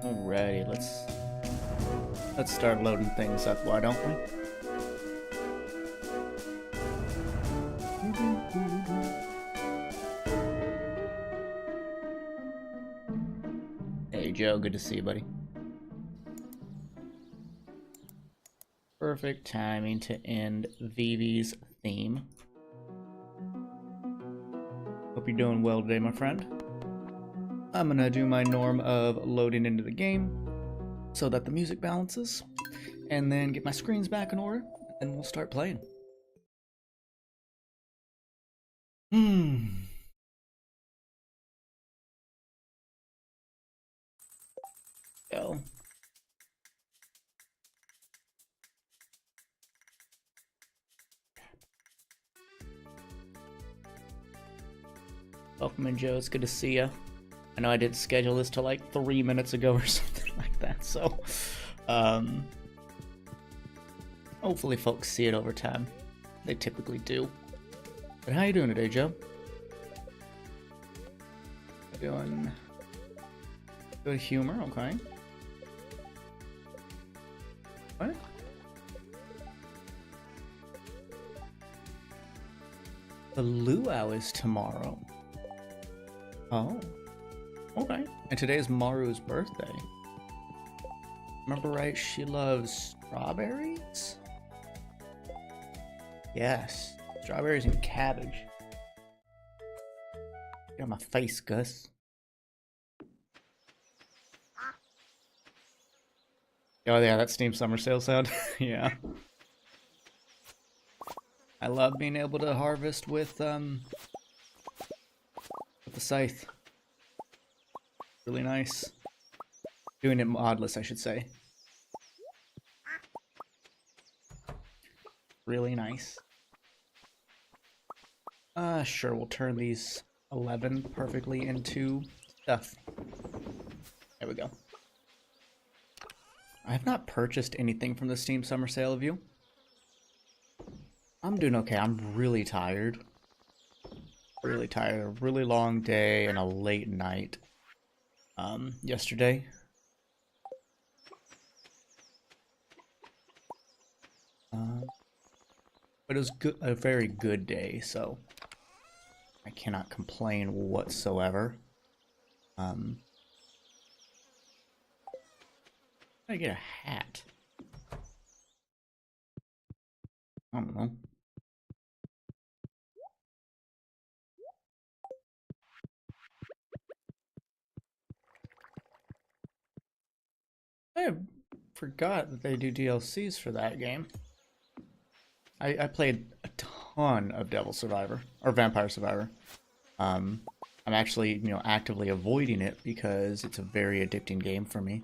Alrighty, let's start loading things up, why don't we? Hey Joe, good to see you, buddy. Perfect timing to end Vivi's theme. Hope you're doing well today, my friend. I'm gonna do my norm of loading into the game so that the music balances, and then get my screens back in order, and we'll start playing. Go. Welcome in, Joe. It's good to see you. I know I did schedule this to like 3 minutes ago or something like that, so hopefully folks see it over time. They typically do. But how you doing today, Joe? Doing good humor, okay. What? The luau is tomorrow. Oh. Okay. And today is Maru's birthday. Remember right, she loves strawberries? Yes. Strawberries and cabbage. Get on my face, Gus. Oh yeah, that Steam Summer Sale sound. Yeah. I love being able to harvest with the scythe. Really nice. Doing it modless, I should say. Really nice. Sure, we'll turn these 11 perfectly into stuff. There we go. I have not purchased anything from the Steam Summer Sale of you. I'm doing okay. I'm really tired. Really tired. A really long day and a late night. Yesterday. But it was good, a very good day, so I cannot complain whatsoever. I get a hat. I don't know. I forgot that they do DLCs for that game. I played a ton of Devil Survivor, or Vampire Survivor. I'm actually, actively avoiding it because it's a very addicting game for me.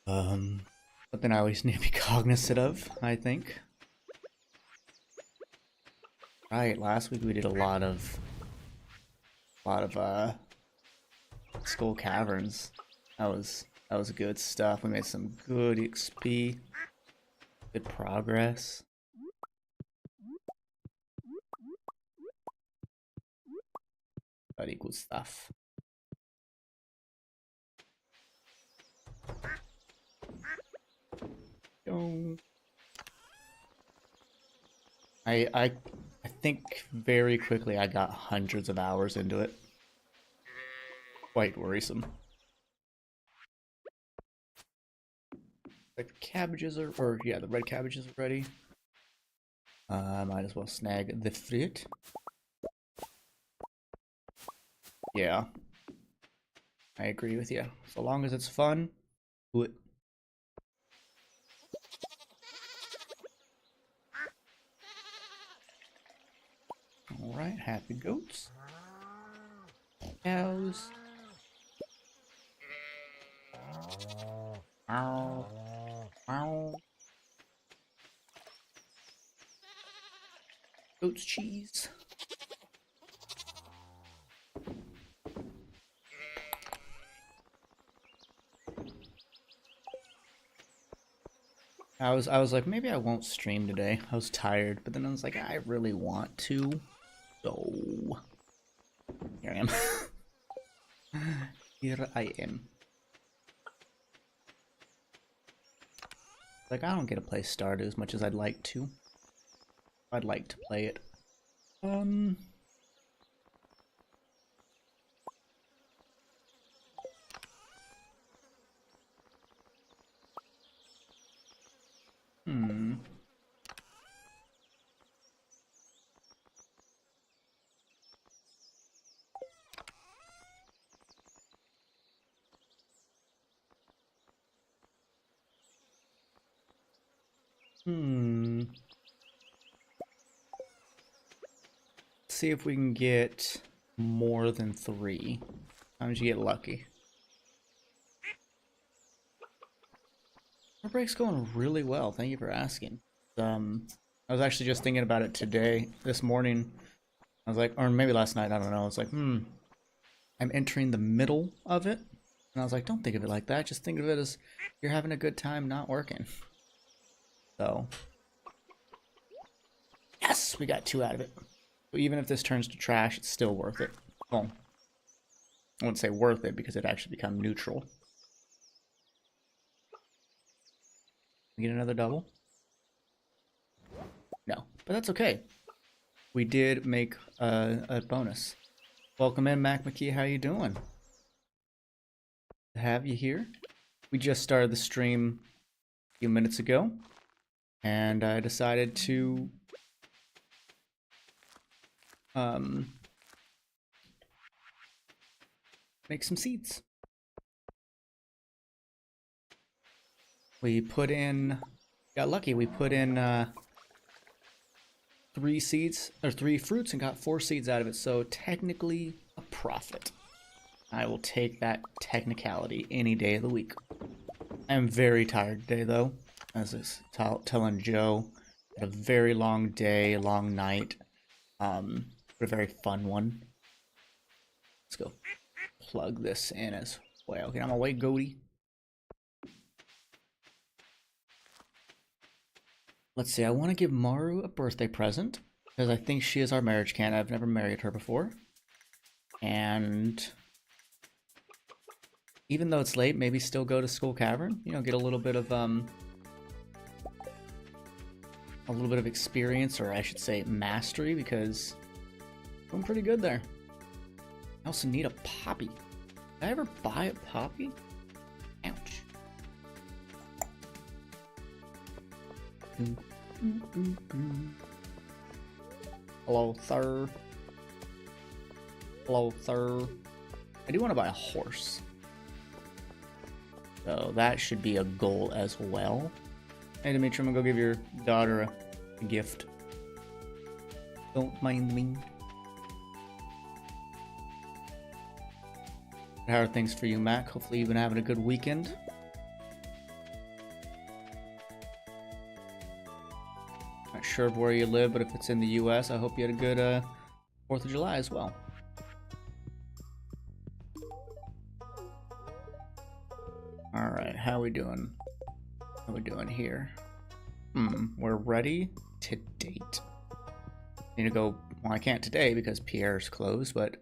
Something I always need to be cognizant of, I think. Right, last week we did a lot of Skull Caverns. That was good stuff. We made some good XP, good progress. Very good stuff. I think very quickly I got hundreds of hours into it. Quite worrisome. The cabbages are, the red cabbages are ready. Might as well snag the fruit. Yeah. I agree with you. So long as it's fun, do it. Alright, happy goats. Cows. Ow. Ow. Goat's cheese. I was like, maybe I won't stream today. I was tired, but then I was like, I really want to. So here I am. Here I am. Like, I don't get to play Stardew as much as I'd like to. I'd like to play it. Hmm. See if we can get more than 3. Sometimes you get lucky. Our break's going really well. Thank you for asking. I was actually just thinking about it this morning. I was like, or maybe last night, I don't know. I was like, I'm entering the middle of it. And I was like, don't think of it like that. Just think of it as you're having a good time not working. So, yes, we got 2 out of it. So even if this turns to trash, it's still worth it. Well, I wouldn't say worth it because it actually become neutral. We get another double? No, but that's okay. We did make a bonus. Welcome in, Mac McKee. How you doing? To have you here. We just started the stream a few minutes ago, and I decided to make some seeds. We put in, got lucky, we put in 3 seeds, or 3 fruits and got 4 seeds out of it, so technically a profit. I will take that technicality any day of the week. I am very tired today though, as I was telling Joe, had a very long day, long night, but a very fun one. Let's go plug this in as well. Get on my way, Goaty. Let's see, I want to give Maru a birthday present, because I think she is our marriage candidate. I've never married her before. And even though it's late, maybe still go to Skull Cavern. You know, get a little bit of experience, or I should say mastery, because I'm doing pretty good there. I also need a poppy. Did I ever buy a poppy? Ouch. Hello, sir. Hello, sir. I do want to buy a horse. So that should be a goal as well. Hey, Dimitri, I'm gonna go give your daughter a gift. Don't mind me. How are things for you, Mac? Hopefully you've been having a good weekend. Not sure of where you live, but if it's in the US, I hope you had a good 4th of July as well. Alright, how we doing? How we doing here? We're ready to date. Need to go, well, I can't today because Pierre's closed, but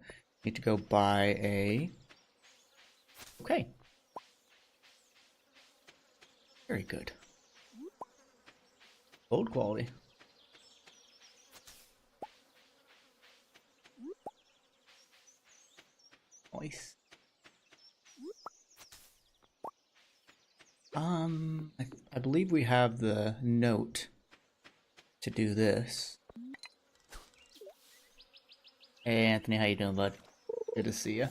need to go buy a... Okay. Very good. Gold quality. Nice. I believe we have the note to do this. Hey Anthony, how you doing, bud? Good to see you.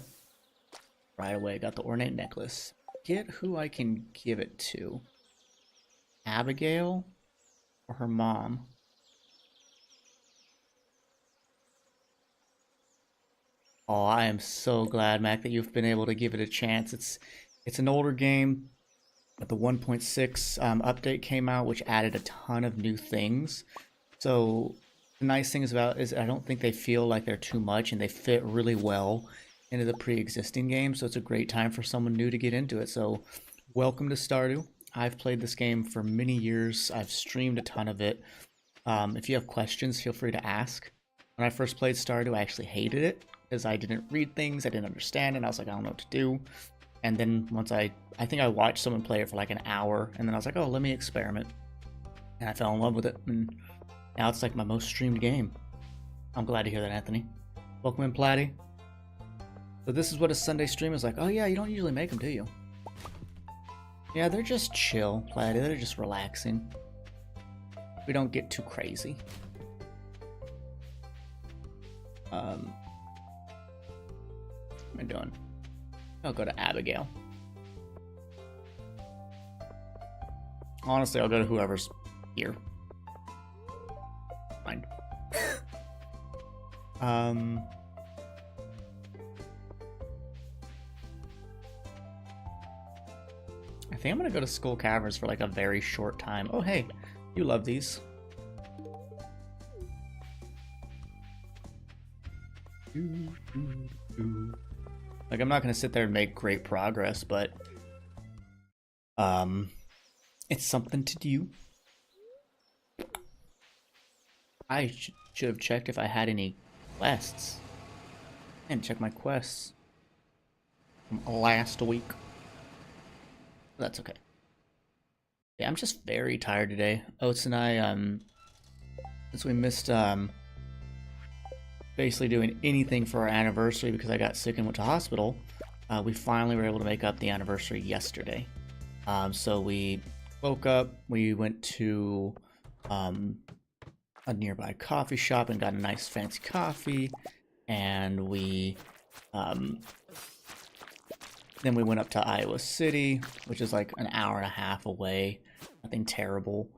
Right away, got the ornate necklace. Get who I can give it to. Abigail or her mom? Oh, I am so glad, Mac, that you've been able to give it a chance. It's an older game, but the 1.6 update came out, which added a ton of new things. So the nice thing is I don't think they feel like they're too much, and they fit really well into the pre-existing game. So it's a great time for someone new to get into it. So welcome to Stardew. I've played this game for many years. I've streamed a ton of it. If you have questions, feel free to ask. When I first played Stardew, I actually hated it because I didn't read things, I didn't understand, and I was like, I don't know what to do. And then once I think I watched someone play it for like an hour, and then I was like, oh, let me experiment. And I fell in love with it, and now it's like my most streamed game. I'm glad to hear that, Anthony. Welcome in, Platty. So this is what a Sunday stream is like. Oh yeah, you don't usually make them, do you? Yeah, they're just chill, Platty. They're just relaxing. We don't get too crazy. What am I doing? I'll go to Abigail. Honestly, I'll go to whoever's here. Fine. I think I'm gonna go to Skull Caverns for like a very short time. Oh hey, you love these. Like, I'm not gonna sit there and make great progress, but it's something to do. I should have checked if I had any quests. I didn't check my quests from last week. That's okay. Yeah, I'm just very tired today. Oates and I, since we missed basically doing anything for our anniversary because I got sick and went to hospital, we finally were able to make up the anniversary yesterday. So we woke up, we went to a nearby coffee shop and got a nice fancy coffee, and we then we went up to Iowa City, which is like an hour and a half away. Nothing terrible.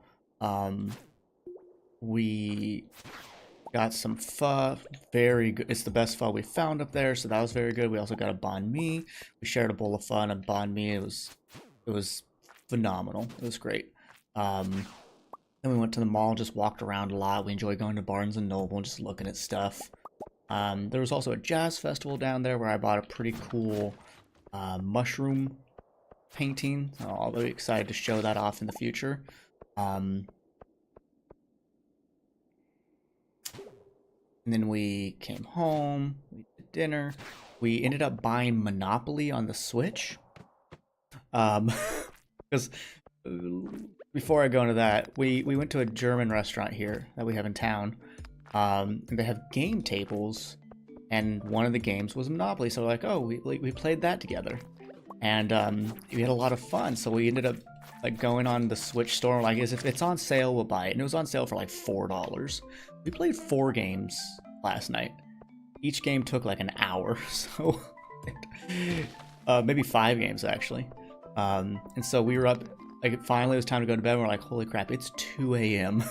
We got some pho, very good. It's the best pho we found up there, so that was very good. We also got a banh mi. We shared a bowl of pho and a banh mi. It was phenomenal. It was great. Then we went to the mall, just walked around a lot. We enjoyed going to Barnes and Noble and just looking at stuff. There was also a jazz festival down there where I bought a pretty cool mushroom painting. I'll be excited to show that off in the future. And then we came home, we did dinner. We ended up buying Monopoly on the Switch. Because before I go into that, we went to a German restaurant here that we have in town. And they have game tables, and one of the games was Monopoly. So we're like, oh, we played that together, and we had a lot of fun. So we ended up like going on the Switch store, like, if it's on sale, we'll buy it. And it was on sale for like $4. We played 4 games last night. Each game took like an hour, so maybe 5 games actually. And so we were up, like, finally it was time to go to bed, and we're like, holy crap, it's 2 a.m.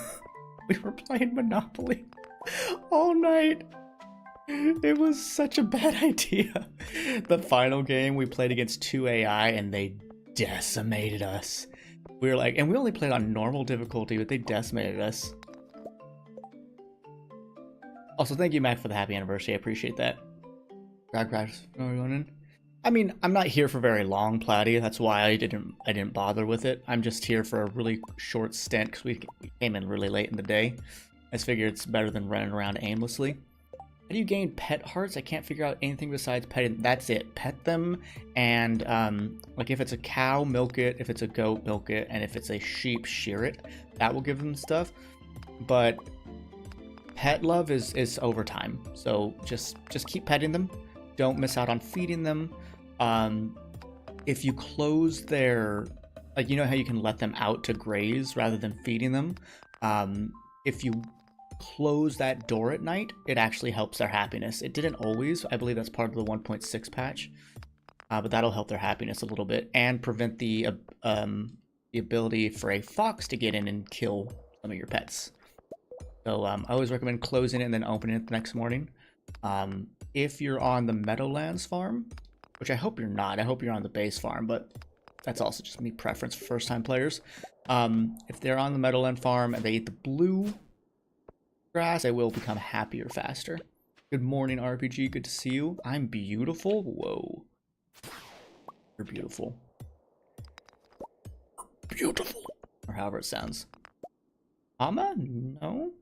We were playing Monopoly all night. It was such a bad idea. The final game, we played against 2 AI, and they decimated us. We were like, and we only played on normal difficulty, but they decimated us. Also, thank you, Mac, for the happy anniversary. I appreciate that. Drag practice. Are we going in? I mean, I'm not here for very long, Platty. That's why I didn't bother with it. I'm just here for a really short stint because we came in really late in the day. I just figured it's better than running around aimlessly. How do you gain pet hearts? I can't figure out anything besides petting. That's it. Pet them, and like, if it's a cow, milk it. If it's a goat, milk it. And if it's a sheep, shear it. That will give them stuff. But pet love is over time. So just keep petting them. Don't miss out on feeding them. If you close their, like, you know how you can let them out to graze rather than feeding them? If you close that door at night, it actually helps their happiness. It didn't always. I believe that's part of the 1.6 patch. But that'll help their happiness a little bit and prevent the ability for a fox to get in and kill some of your pets. So I always recommend closing it and then opening it the next morning. If you're on the Meadowlands farm, which I hope you're not. I hope you're on the base farm, but that's also just me preference for first-time players. If they're on the Meadowland farm and they eat the blue grass, they will become happier faster. Good morning, RPG. Good to see you. I'm beautiful. Whoa. You're beautiful. Beautiful. Or however it sounds. Ama? No?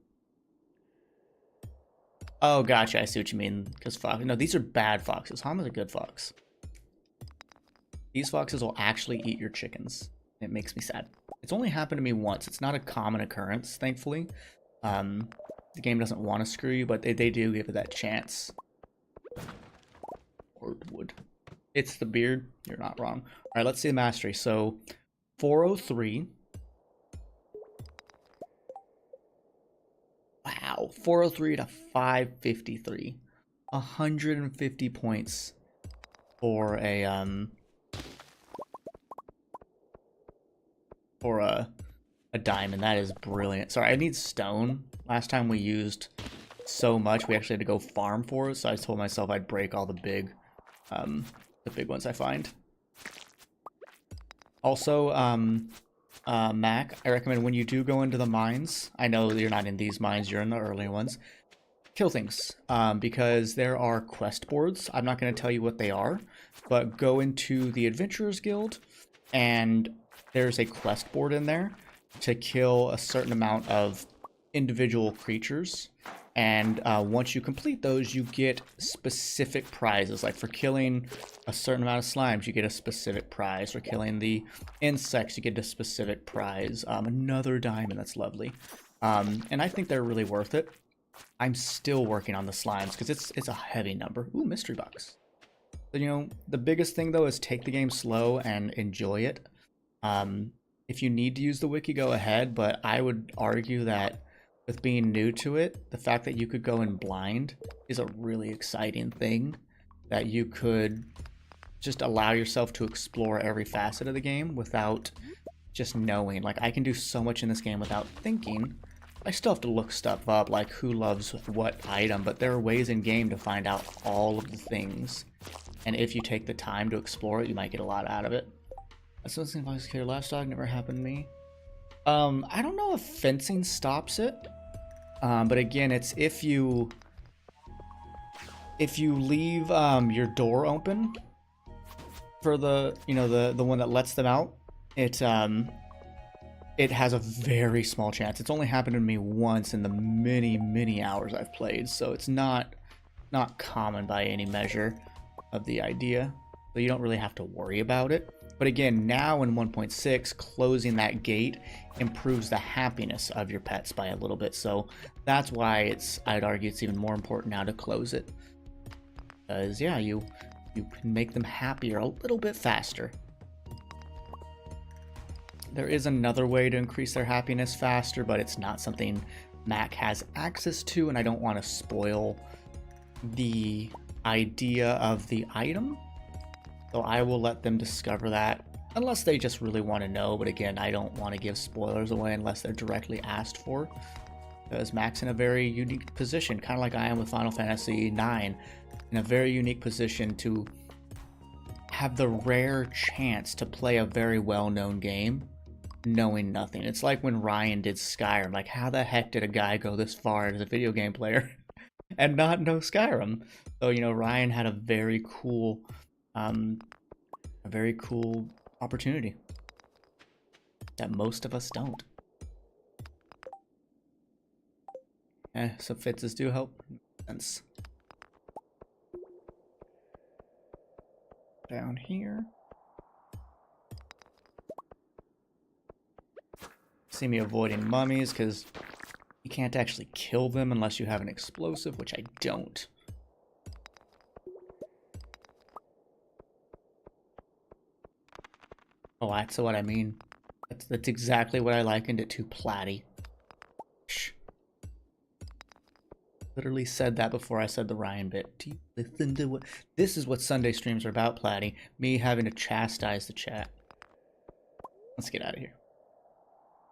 Oh, gotcha. I see what you mean. Because fox. No, these are bad foxes. Hama's a good fox. These foxes will actually eat your chickens. It makes me sad. It's only happened to me once. It's not a common occurrence, thankfully. The game doesn't want to screw you, but they do give it that chance. Or would. It's the beard. You're not wrong. All right, let's see the mastery. So 403. Wow, 403 to 553. 150 points for a diamond. That is brilliant. Sorry, I need stone. Last time we used so much, we actually had to go farm for it, so I told myself I'd break all the big ones I find. Also, Mac, I recommend when you do go into the mines, I know you're not in these mines, you're in the earlier ones, kill things, because there are quest boards. I'm not going to tell you what they are, but go into the Adventurers Guild, and there's a quest board in there to kill a certain amount of individual creatures. And once you complete those, you get specific prizes. Like for killing a certain amount of slimes, you get a specific prize. For killing the insects, you get a specific prize. Another diamond, that's lovely. And I think they're really worth it. I'm still working on the slimes because it's a heavy number. Ooh, mystery box. So, you know, the biggest thing though is take the game slow and enjoy it. If you need to use the wiki, go ahead, but I would argue that with being new to it, the fact that you could go in blind is a really exciting thing, that you could just allow yourself to explore every facet of the game without just knowing. Like, I can do so much in this game without thinking. I still have to look stuff up, like who loves what item, but there are ways in game to find out all of the things. And if you take the time to explore it, you might get a lot out of it. That's something if I was here last dog never happened to me. I don't know if fencing stops it. But again, it's if you leave your door open for the the one that lets them out, it has a very small chance. It's only happened to me once in the many hours I've played, so it's not common by any measure of the idea. So you don't really have to worry about it. But again, now in 1.6, closing that gate improves the happiness of your pets by a little bit. So that's why I'd argue it's even more important now to close it. Because yeah, you can make them happier a little bit faster. There is another way to increase their happiness faster, but it's not something Mac has access to, and I don't want to spoil the idea of the item. So I will let them discover that, unless they just really want to know. But again, I don't want to give spoilers away unless they're directly asked for. Because Mac's in a very unique position, kind of like I am with Final Fantasy IX, in a very unique position to have the rare chance to play a very well-known game, knowing nothing. It's like when Ryan did Skyrim. Like, how the heck did a guy go this far as a video game player and not know Skyrim? So, you know, Ryan had a very cool opportunity that most of us don't. Some fitzes do help. Sense. Down here. See me avoiding mummies because you can't actually kill them unless you have an explosive, which I don't. Oh, that's what I mean. That's exactly what I likened it to, Platty. Shh. Literally said that before I said the Ryan bit. Do you listen to what? This is what Sunday streams are about, Platty. Me having to chastise the chat. Let's get out of here.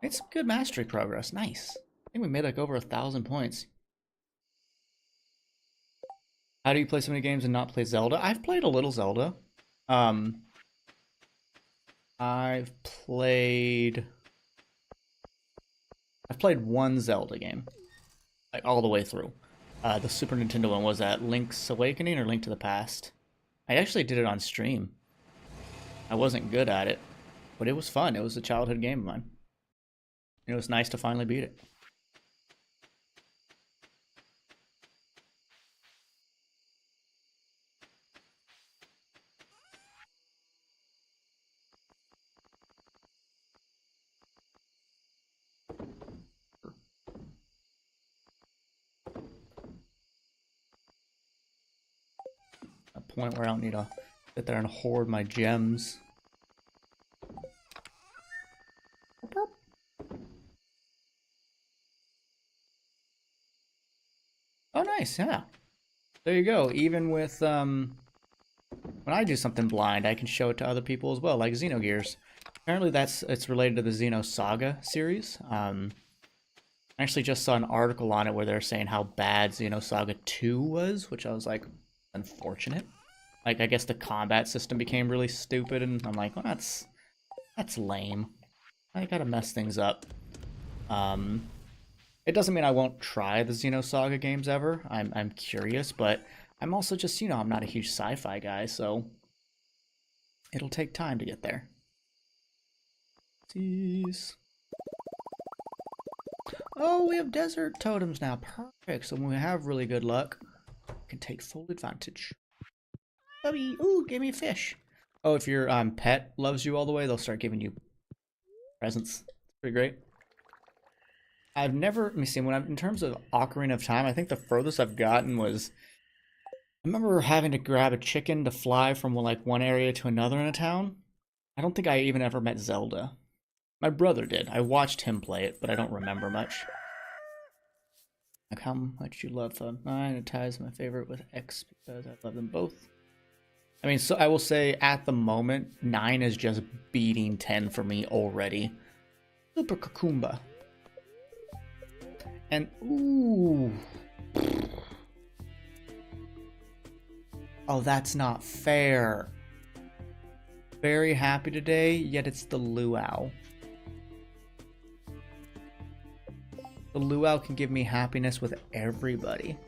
Made some good mastery progress. Nice. I think we made like over 1,000 points. How do you play so many games and not play Zelda? I've played a little Zelda. I've played one Zelda game, like all the way through. The Super Nintendo one. Was that Link's Awakening or Link to the Past? I actually did it on stream. I wasn't good at it, but it was fun. It was a childhood game of mine. It was nice to finally beat it. point where I don't need to sit there and hoard my gems. Oh, nice, yeah. There you go. Even with, when I do something blind, I can show it to other people as well, like Xenogears. Apparently it's related to the Xenosaga series. I actually just saw an article on it where they're saying how bad Xenosaga 2 was, which I was like, unfortunate. Like, I guess the combat system became really stupid, and I'm like, well, that's lame. I gotta mess things up. It doesn't mean I won't try the Xenosaga games ever. I'm curious, but I'm also just, I'm not a huge sci-fi guy, so it'll take time to get there. Jeez. Oh, we have desert totems now. Perfect. So when we have really good luck, we can take full advantage. Bubby, ooh, give me a fish. Oh, if your pet loves you all the way, they'll start giving you presents. Pretty great. I've never, let me see, in terms of Ocarina of Time, I think the furthest I've gotten was, I remember having to grab a chicken to fly from like one area to another in a town. I don't think I even ever met Zelda. My brother did. I watched him play it, but I don't remember much. Like how much you love 9, it ties my favorite with X because I love them both. I mean, so I will say at the moment, 9 is just beating 10 for me already. Super Kakumba. And, ooh. Oh, that's not fair. Very happy today, yet it's the luau. The luau can give me happiness with everybody.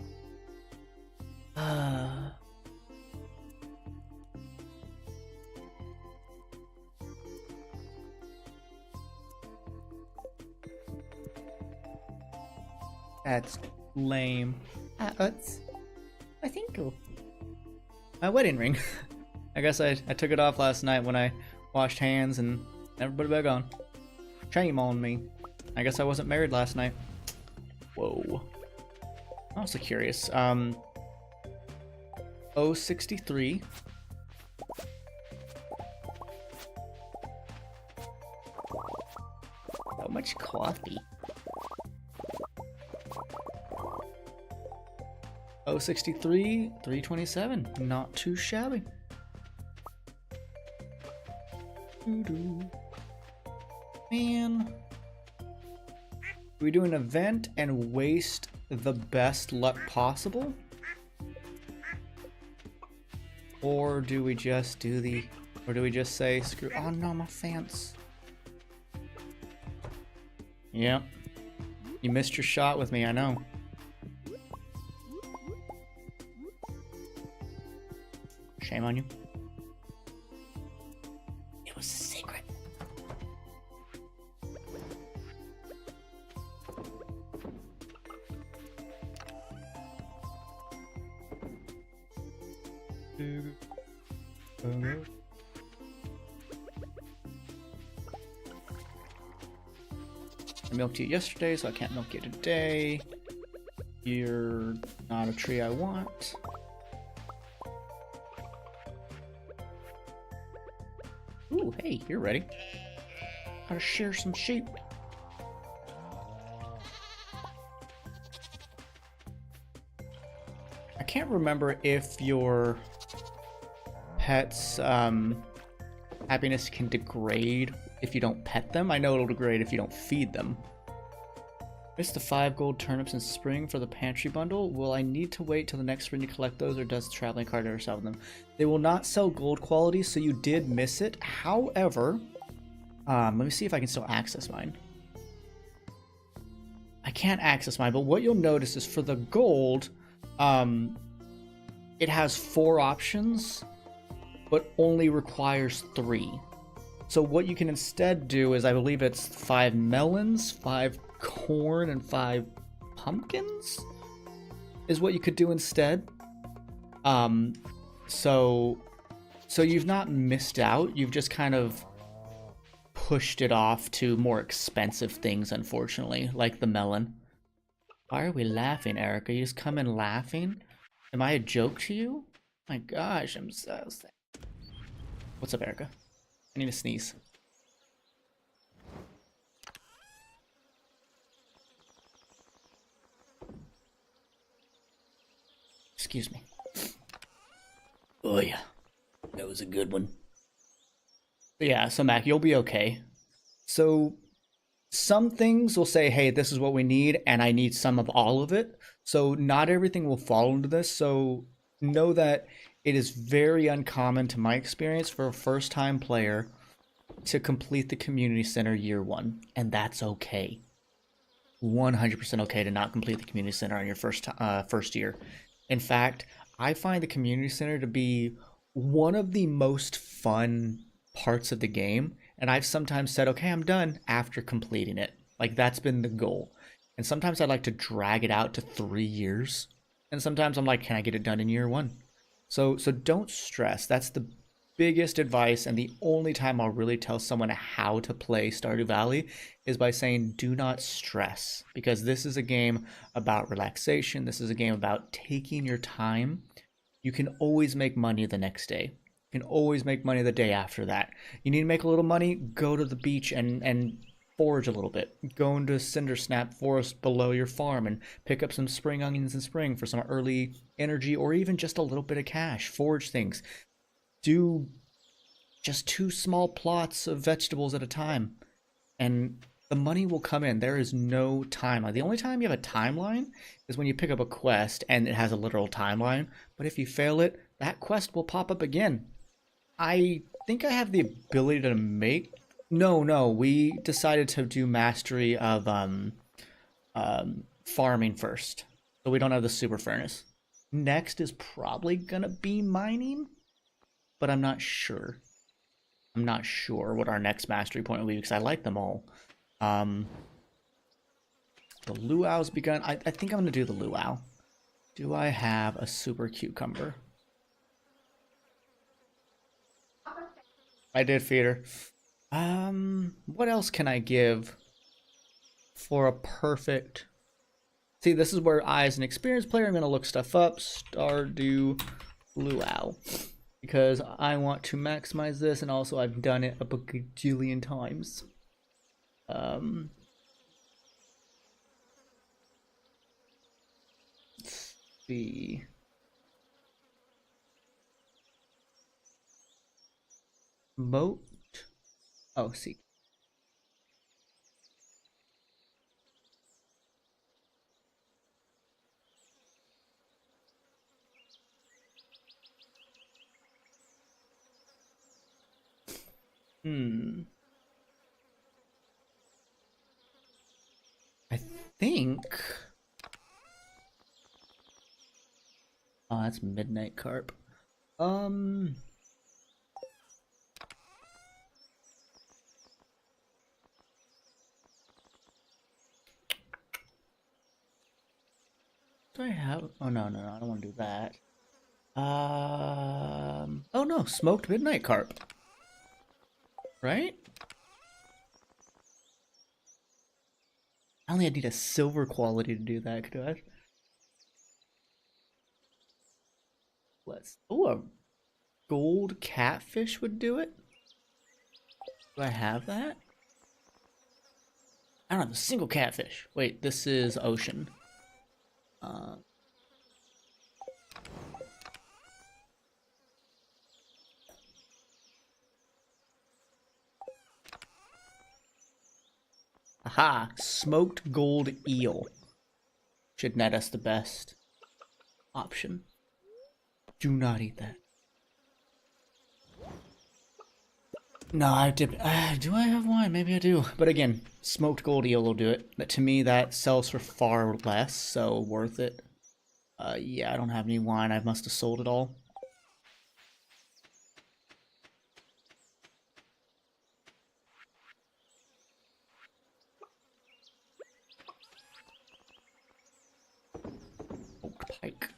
That's lame. That's, I think, my wedding ring. I guess I took it off last night when I washed hands and never put it back on. Shame on me. I guess I wasn't married last night. Whoa. I'm also curious. 063. How much coffee? 063, 327. Not too shabby. Man. Do we do an event and waste the best luck possible? Or do we just do or do we just say, screw, oh no, my fence. Yep. You missed your shot with me, I know. Shame on you. It was a secret. I milked you yesterday, so I can't milk you today. You're not a tree I want. Ooh, hey, you're ready. Gotta share some sheep. I can't remember if your pet's happiness can degrade if you don't pet them. I know it'll degrade if you don't feed them. Missed the 5 gold turnips in spring for the pantry bundle. Will I need to wait till the next spring to collect those, or does the traveling cart ever sell them? They will not sell gold quality, so you did miss it. However, let me see if I can still access mine. I can't access mine, but what you'll notice is for the gold, it has 4 options, but only requires 3. So what you can instead do is, I believe it's 5 melons, 5 corn, and 5 pumpkins is what you could do instead. So you've not missed out, you've just kind of pushed it off to more expensive things, unfortunately, like the melon. Why are we laughing, Erica? You just come in laughing? Am I a joke to you? My gosh, I'm so sad. What's up, Erica? I need to sneeze. Excuse me. Oh yeah, that was a good one. But yeah, so Mac, you'll be okay. So some things will say, hey, this is what we need, and I need some of all of it. So not everything will fall into this. So know that it is very uncommon, to my experience, for a first time player to complete the community center year one, and that's okay. 100% okay to not complete the community center on your first year. In fact, I find the community center to be one of the most fun parts of the game, and I've sometimes said, okay, I'm done after completing it. Like that's been the goal. And sometimes I like to drag it out to 3 years, and sometimes I'm like, can I get it done in year one? So don't stress. That's the biggest advice, and the only time I'll really tell someone how to play Stardew Valley is by saying do not stress, because this is a game about relaxation. This is a game about taking your time. You can always make money the next day. You can always make money the day after that. You need to make a little money, go to the beach and forage a little bit. Go into Cinder Snap Forest below your farm and pick up some spring onions in spring for some early energy, or even just a little bit of cash. Forage things. Do just 2 small plots of vegetables at a time, and the money will come in. There is no timeline. The only time you have a timeline is when you pick up a quest and it has a literal timeline. But if you fail it, that quest will pop up again. I think I have the ability to make. No, we decided to do mastery of farming first, so we don't have the super furnace. Next is probably gonna be mining, but I'm not sure. I'm not sure what our next mastery point will be, because I like them all. The luau's begun. I think I'm gonna do the luau. Do I have a super cucumber? I did feed her. What else can I give for a perfect? See, this is where I, as an experienced player, I'm gonna look stuff up. Stardew luau, because I want to maximize this, and also I've done it a bajillion times. Let's see. Moat. Oh, see. Hmm. I think. Oh, that's midnight carp. Um. Do I have? Oh no! I don't want to do that. Oh no! Smoked midnight carp. Right? I only need a silver quality to do that, could I? Let's. Oh, a gold catfish would do it. Do I have that? I don't have a single catfish. Wait, this is ocean. Uh, Aha! Smoked gold eel. Should net us the best option. Do not eat that. No, I dip. Do I have wine? Maybe I do. But again, smoked gold eel will do it. But to me, that sells for far less, so worth it. Yeah, I don't have any wine. I must have sold it all. Smoked pike.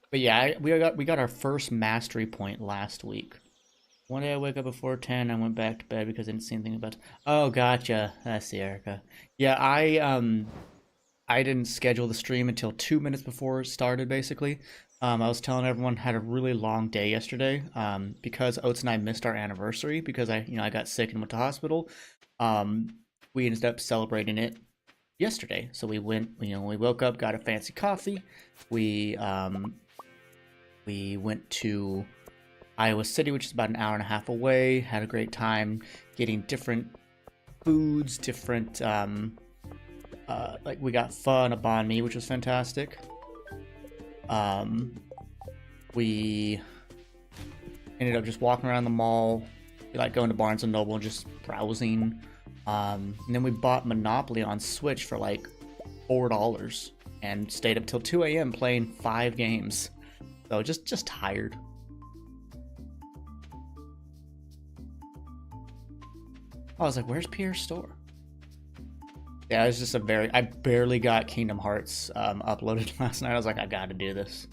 But yeah, we got our first mastery point last week. One day I wake up before 10. I went back to bed because I didn't see anything about. Oh, gotcha. That's the Erica. Yeah, I didn't schedule the stream until 2 minutes before it started, basically. I was telling everyone had a really long day yesterday. Because Oates and I missed our anniversary because I got sick and went to hospital. Um, we ended up celebrating it yesterday. So we we woke up, got a fancy coffee. We went to Iowa City, which is about an hour and a half away. Had a great time getting different foods, different like we got pho and a banh mi, which was fantastic. We ended up just walking around the mall, like going to Barnes and Noble and just browsing. And then we bought Monopoly on Switch for like $4 and stayed up till 2 a.m. playing 5 games. So just tired. I was like, where's Pierre's store? Yeah, it was just I barely got Kingdom Hearts uploaded last night. I was like, I gotta do this.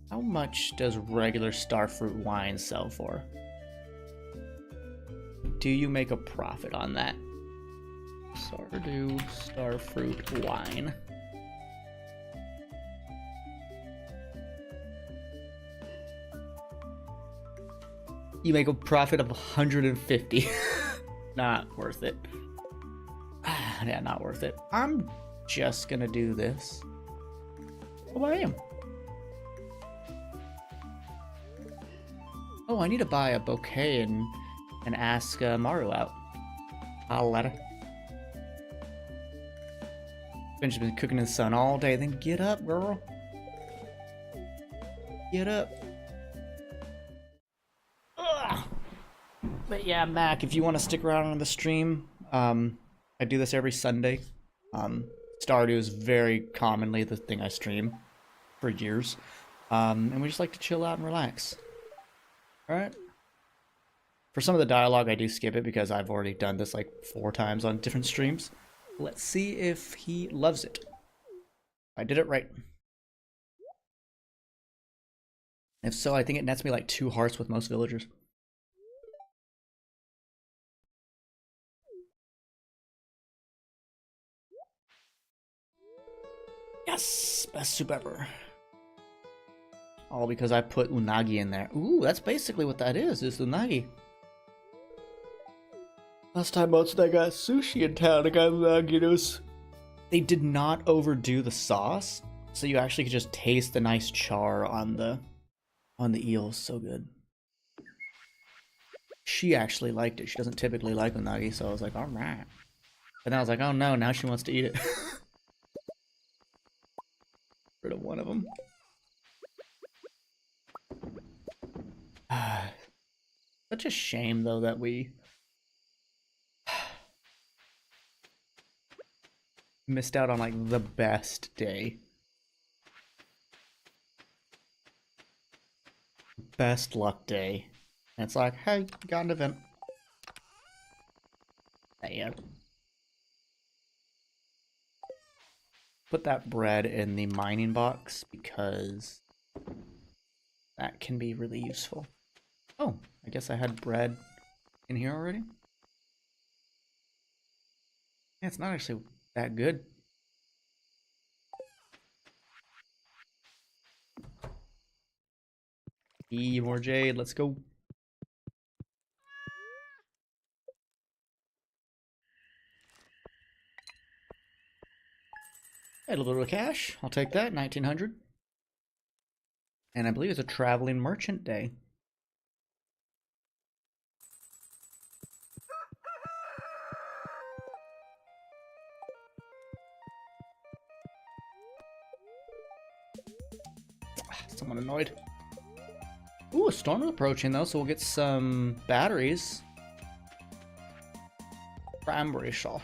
How much does regular Starfruit wine sell for? Do you make a profit on that? Stardew Starfruit wine. You make a profit of 150. Not worth it. Yeah, not worth it. I'm just gonna do this. Oh, I am. Oh, I need to buy a bouquet and ask Maru out. I'll let her. Ben's been cooking in the sun all day. Then get up, girl. Get up. Ugh. But yeah, Mac, if you want to stick around on the stream, I do this every Sunday. Stardew is very commonly the thing I stream for years. And we just like to chill out and relax. Alright? For some of the dialogue, I do skip it because I've already done this like 4 times on different streams. Let's see if he loves it. I did it right. If so, I think it nets me like 2 hearts with most villagers. Yes! Best soup ever. All because I put unagi in there. Ooh, that's basically what that is unagi. Last time I got sushi in town, I got unagi. They did not overdo the sauce, so you actually could just taste the nice char on the eel. So good. She actually liked it. She doesn't typically like unagi, so I was like, alright. But then I was like, oh no, now she wants to eat it. Rid of one of them. Such a shame, though, that we missed out on, like, the best day. Best luck day. And it's like, hey, got an event. Yeah. Put that bread in the mining box because that can be really useful. Oh, I guess I had bread in here already. Yeah, it's not actually that good. More jade, let's go. Had a little bit of cash. I'll take that. 1900. And I believe it's a traveling merchant day. Someone annoyed. Ooh, a storm is approaching though, so we'll get some batteries. Cranberry sauce.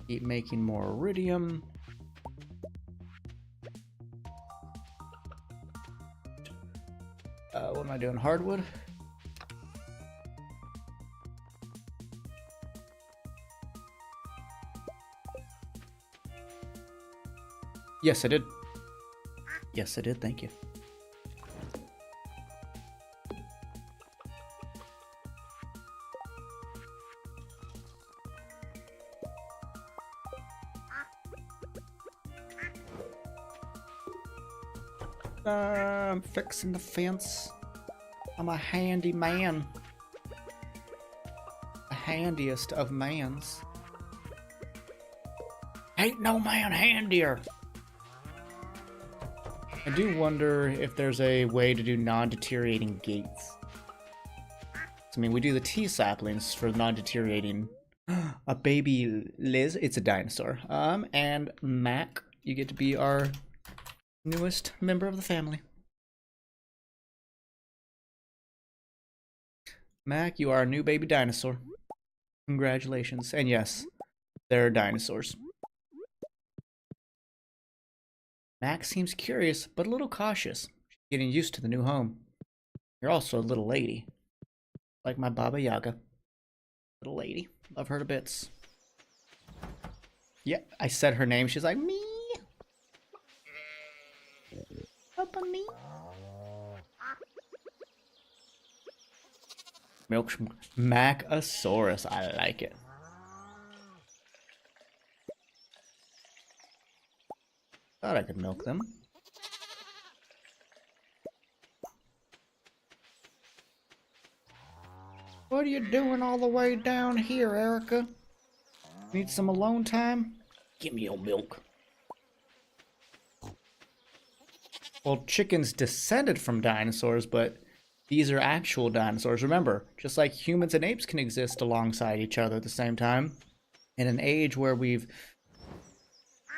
Keep making more iridium. What am I doing? Hardwood? Yes, I did. Yes, I did. Thank you. I'm fixing the fence. I'm a handy man. The handiest of mans. Ain't no man handier. I do wonder if there's a way to do non-deteriorating gates. I mean, we do the tea saplings for non-deteriorating. A baby Liz, it's a dinosaur. And Mac, you get to be our newest member of the family. Mac, you are a new baby dinosaur. Congratulations. And yes, they're dinosaurs. Mac seems curious, but a little cautious. She's getting used to the new home. You're also a little lady. Like my Baba Yaga. Little lady. Love her to bits. Yeah, I said her name. She's like, me. Papa me. Milk Macasaurus. I like it. Thought I could milk them. What are you doing all the way down here, Erica? Need some alone time? Give me your milk. Well, chickens descended from dinosaurs, but these are actual dinosaurs. Remember, just like humans and apes can exist alongside each other at the same time, in an age where we've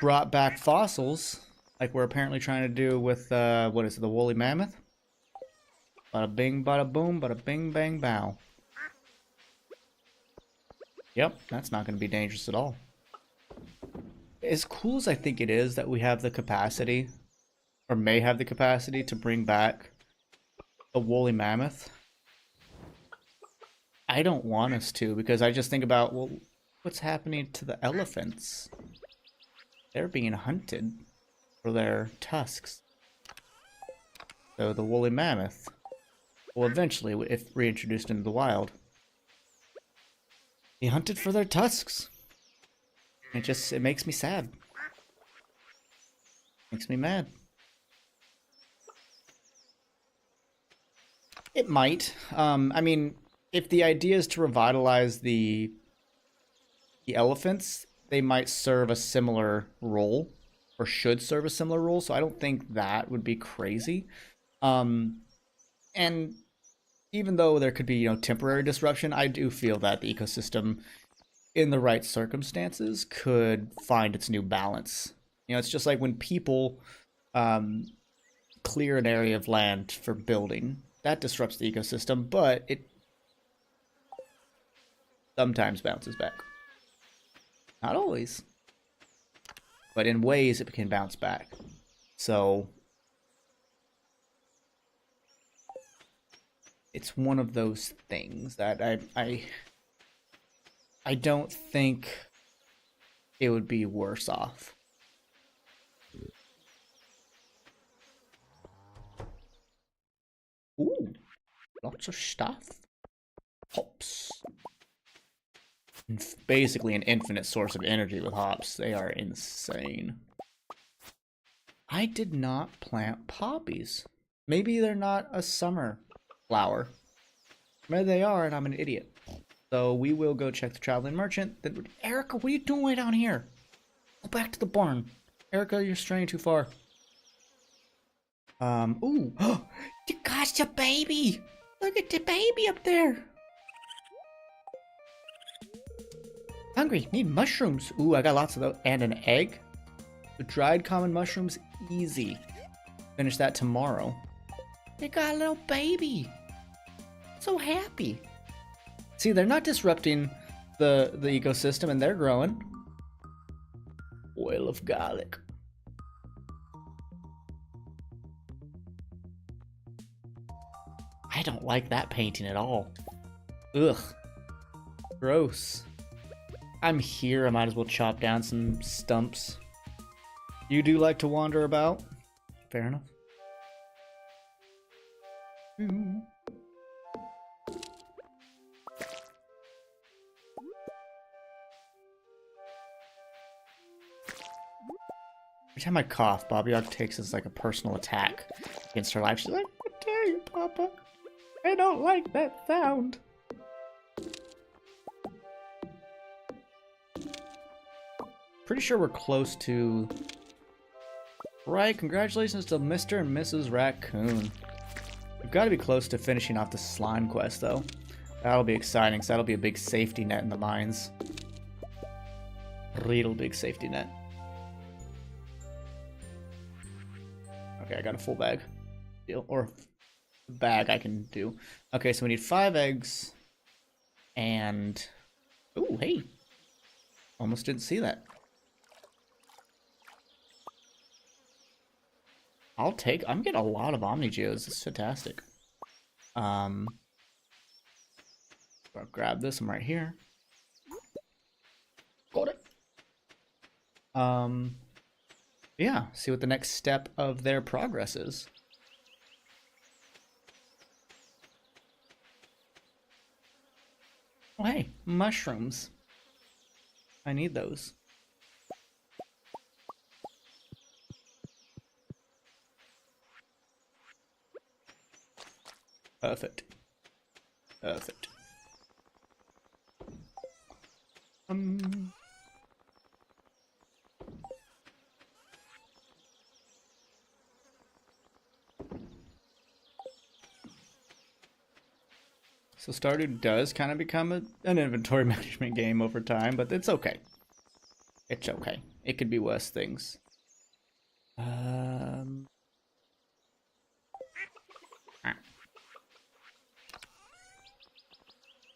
brought back fossils, like we're apparently trying to do with, what is it, the woolly mammoth? Bada bing, bada boom, bada bing, bang, bow. Yep, that's not going to be dangerous at all. As cool as I think it is that we have the capacity, or may have the capacity, to bring back a woolly mammoth, I don't want us to, because I just think about, well, what's happening to the elephants? They're being hunted for their tusks. So the woolly mammoth will eventually, if reintroduced into the wild, be hunted for their tusks. It makes me sad. Makes me mad. It might. I mean, if the idea is to revitalize the elephants, they might serve a similar role, or should serve a similar role, so I don't think that would be crazy. And even though there could be, you know, temporary disruption, I do feel that the ecosystem, in the right circumstances, could find its new balance. You know, it's just like when people clear an area of land for building. That disrupts the ecosystem, but it sometimes bounces back. Not always, but in ways it can bounce back. So it's one of those things that I don't think it would be worse off. Ooh, lots of stuff. Hops. Basically an infinite source of energy with hops. They are insane. I did not plant poppies. Maybe they're not a summer flower. Maybe they are and I'm an idiot. So we will go check the traveling merchant. Erica, what are you doing way down here? Go back to the barn. Erica, you're straying too far. Ooh. You got your baby! Look at the baby up there! Hungry, need mushrooms. Ooh, I got lots of those. And an egg. The dried common mushrooms, easy. Finish that tomorrow. They got a little baby. So happy. See, they're not disrupting the ecosystem, and they're growing. Oil of garlic. I don't like that painting at all. Ugh. Gross. I'm here, I might as well chop down some stumps. You do like to wander about? Fair enough. Every time I cough, Bobby Hog takes as like a personal attack against her life. She's like, "How dare you, Papa? I don't like that sound." Pretty sure we're close to... Right, congratulations to Mr. and Mrs. Raccoon. We've got to be close to finishing off the slime quest, though. That'll be exciting, so that'll be a big safety net in the mines. Real big safety net. Okay, I got a full bag. Deal. Or bag I can do. Okay, so we need 5 eggs. And... Ooh, hey. Almost didn't see that. I'm getting a lot of Omni Geos. This is fantastic. I'll grab this. I'm right here. Got it. Yeah, see what the next step of their progress is. Oh, hey, mushrooms. I need those. Perfect. Perfect. So Stardew does kind of become an inventory management game over time, but it's okay. It's okay. It could be worse things.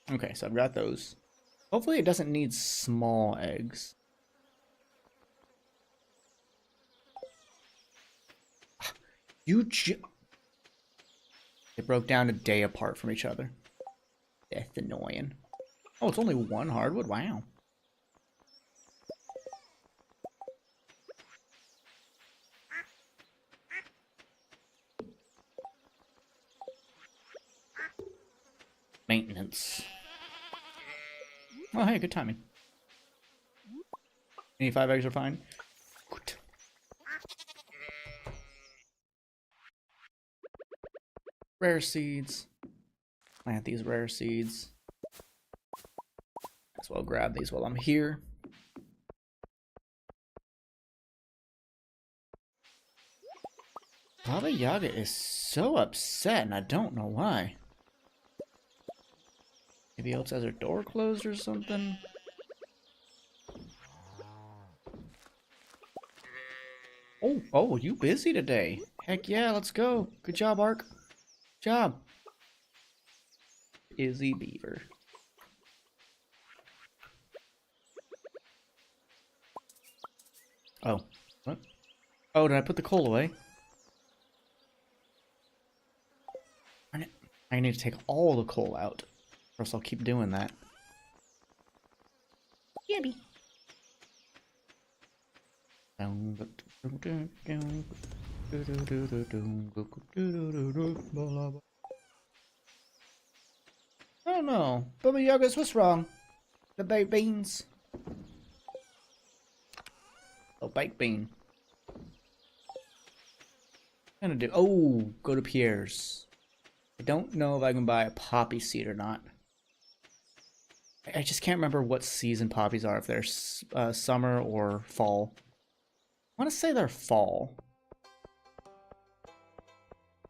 Okay, so I've got those. Hopefully it doesn't need small eggs. They broke down a day apart from each other. That's annoying. Oh, it's only 1 hardwood? Wow. Maintenance. Oh, hey, good timing. Any 5 eggs are fine. Good. Rare seeds. Plant these rare seeds. As well grab these while I'm here. Baba Yaga is so upset and I don't know why. Maybe else has her door closed or something? Oh, you busy today? Heck yeah, let's go. Good job, Ark. Good job. Izzy Beaver. Oh, what? Oh, did I put the coal away? I need to take all the coal out, or else I'll keep doing that. Yummy. Oh no, Baba Yaga's, what's wrong? The baked beans. Oh, baked bean. I'm gonna do. Oh, go to Pierre's. I don't know if I can buy a poppy seed or not. I just can't remember what season poppies are, if they're summer or fall. I want to say they're fall.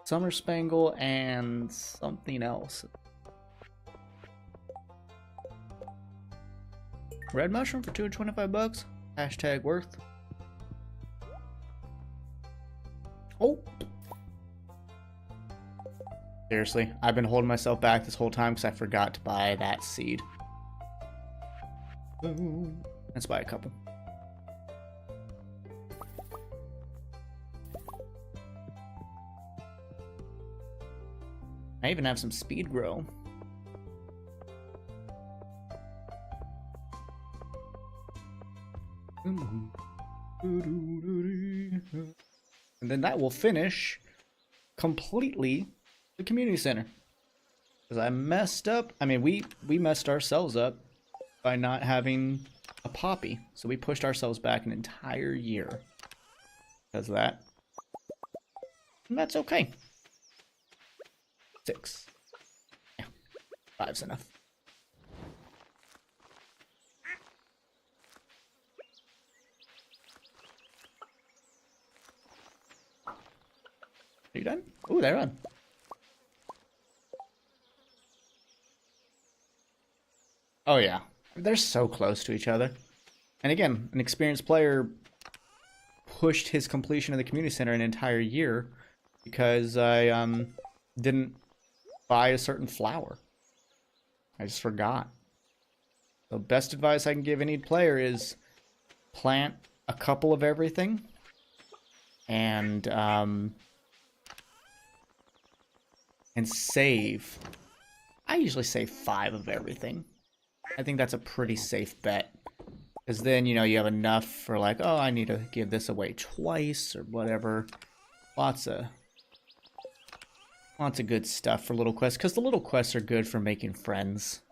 Summer Spangle and something else. Red mushroom for 225 bucks. Hashtag worth. Oh! Seriously, I've been holding myself back this whole time because I forgot to buy that seed. Let's buy a couple. I even have some speed grow. And then that will finish completely the community center. Because I messed up. I mean, we messed ourselves up by not having a poppy. So we pushed ourselves back an entire year. because of that. And that's okay. 6. Yeah, 5's enough. Are you done? Ooh, they're on. Oh yeah, they're so close to each other. And again, an experienced player pushed his completion of the community center an entire year because I didn't buy a certain flower. I just forgot. The best advice I can give any player is plant a couple of everything and save. I usually save 5 of everything. I think that's a pretty safe bet. Because then, you know, you have enough for like, oh, I need to give this away twice or whatever. Lots of good stuff for little quests. Because the little quests are good for making friends.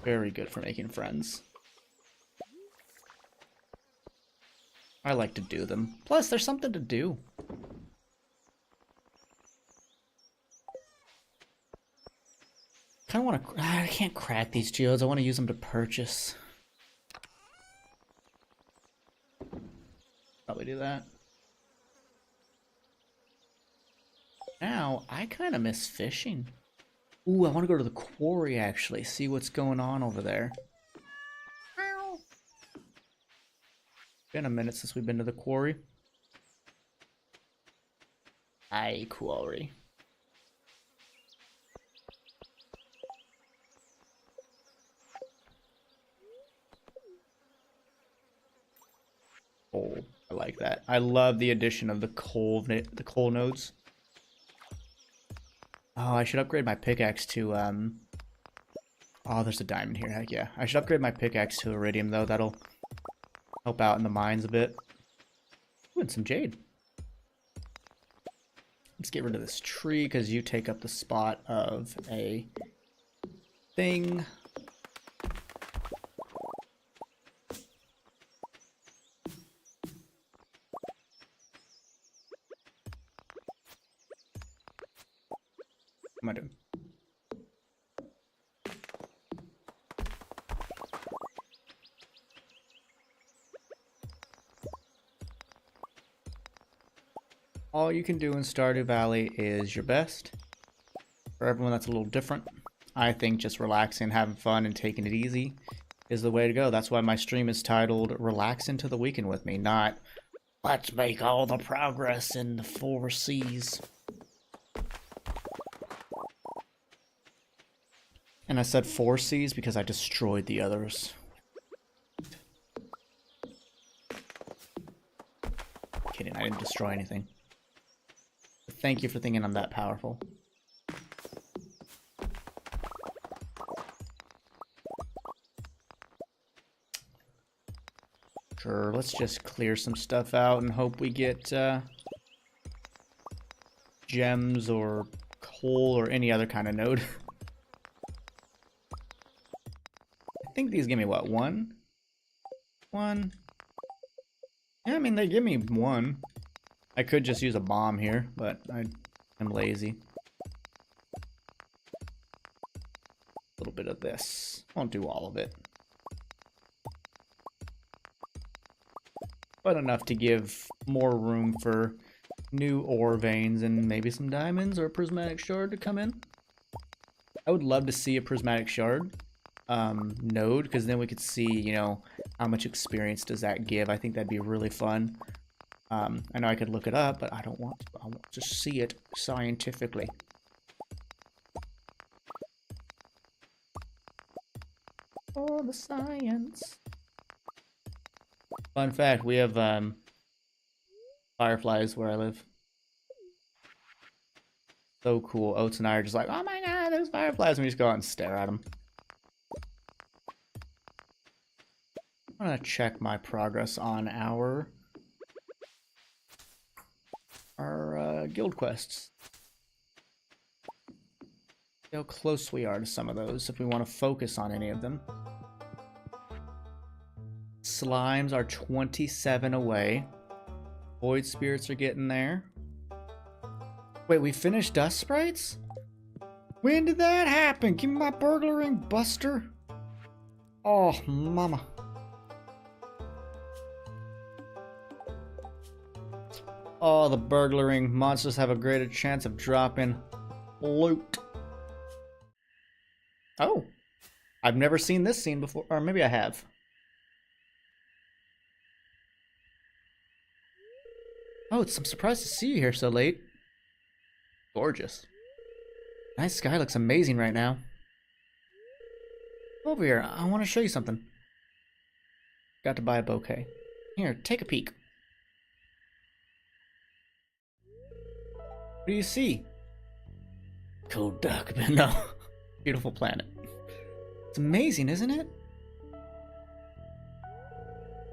Very good for making friends. I like to do them. Plus, there's something to do. Kind of want to... I can't crack these geodes. I want to use them to purchase. Probably do that. Now, I kind of miss fishing. Ooh, I want to go to the quarry, actually. See what's going on over there. Been a minute since we've been to the quarry. Aye, quarry. Oh, I like that. I love the addition of the coal nodes. Oh, I should upgrade my pickaxe to oh, there's a diamond here. Heck yeah. I should upgrade my pickaxe to iridium though. That'll help out in the mines a bit. Ooh, and some jade. Let's get rid of this tree because you take up the spot of a thing. What am I doing? All you can do in Stardew Valley is your best. For everyone that's a little different, I think just relaxing, having fun, and taking it easy is the way to go. That's why my stream is titled Relax Into the Weekend with me, not Let's Make All the Progress in the 4 Seas. And I said 4 Seas because I destroyed the others. Kidding, I didn't destroy anything. But thank you for thinking I'm that powerful. Sure, let's just clear some stuff out and hope we get gems or coal or any other kind of node. I think these give me what, 1? 1? Yeah, I mean, they give me 1. I could just use a bomb here, but I'm lazy. A little bit of this. Won't do all of it. But enough to give more room for new ore veins and maybe some diamonds or a prismatic shard to come in. I would love to see a prismatic shard node, because then we could see, you know, how much experience does that give. I think that'd be really fun. I know I could look it up, but I don't want to. I want to see it scientifically. Oh, the science. Fun fact, we have fireflies where I live. So cool. Oats and I are just like, oh my god, there's fireflies, and we just go out and stare at them. I'm gonna check my progress on our guild quests. See how close we are to some of those if we want to focus on any of them. Slimes are 27 away. Void spirits are getting there. Wait, we finished dust sprites? When did that happen? Give me my burglaring, Buster. Oh, mama. Oh, the burglaring monsters have a greater chance of dropping loot. Oh, I've never seen this scene before, or maybe I have. Oh, I'm surprised to see you here so late. Gorgeous. Night sky looks amazing right now. Over here, I want to show you something. Got to buy a bouquet. Here, take a peek. What do you see? Cool duck, but no. Beautiful planet. It's amazing, isn't it?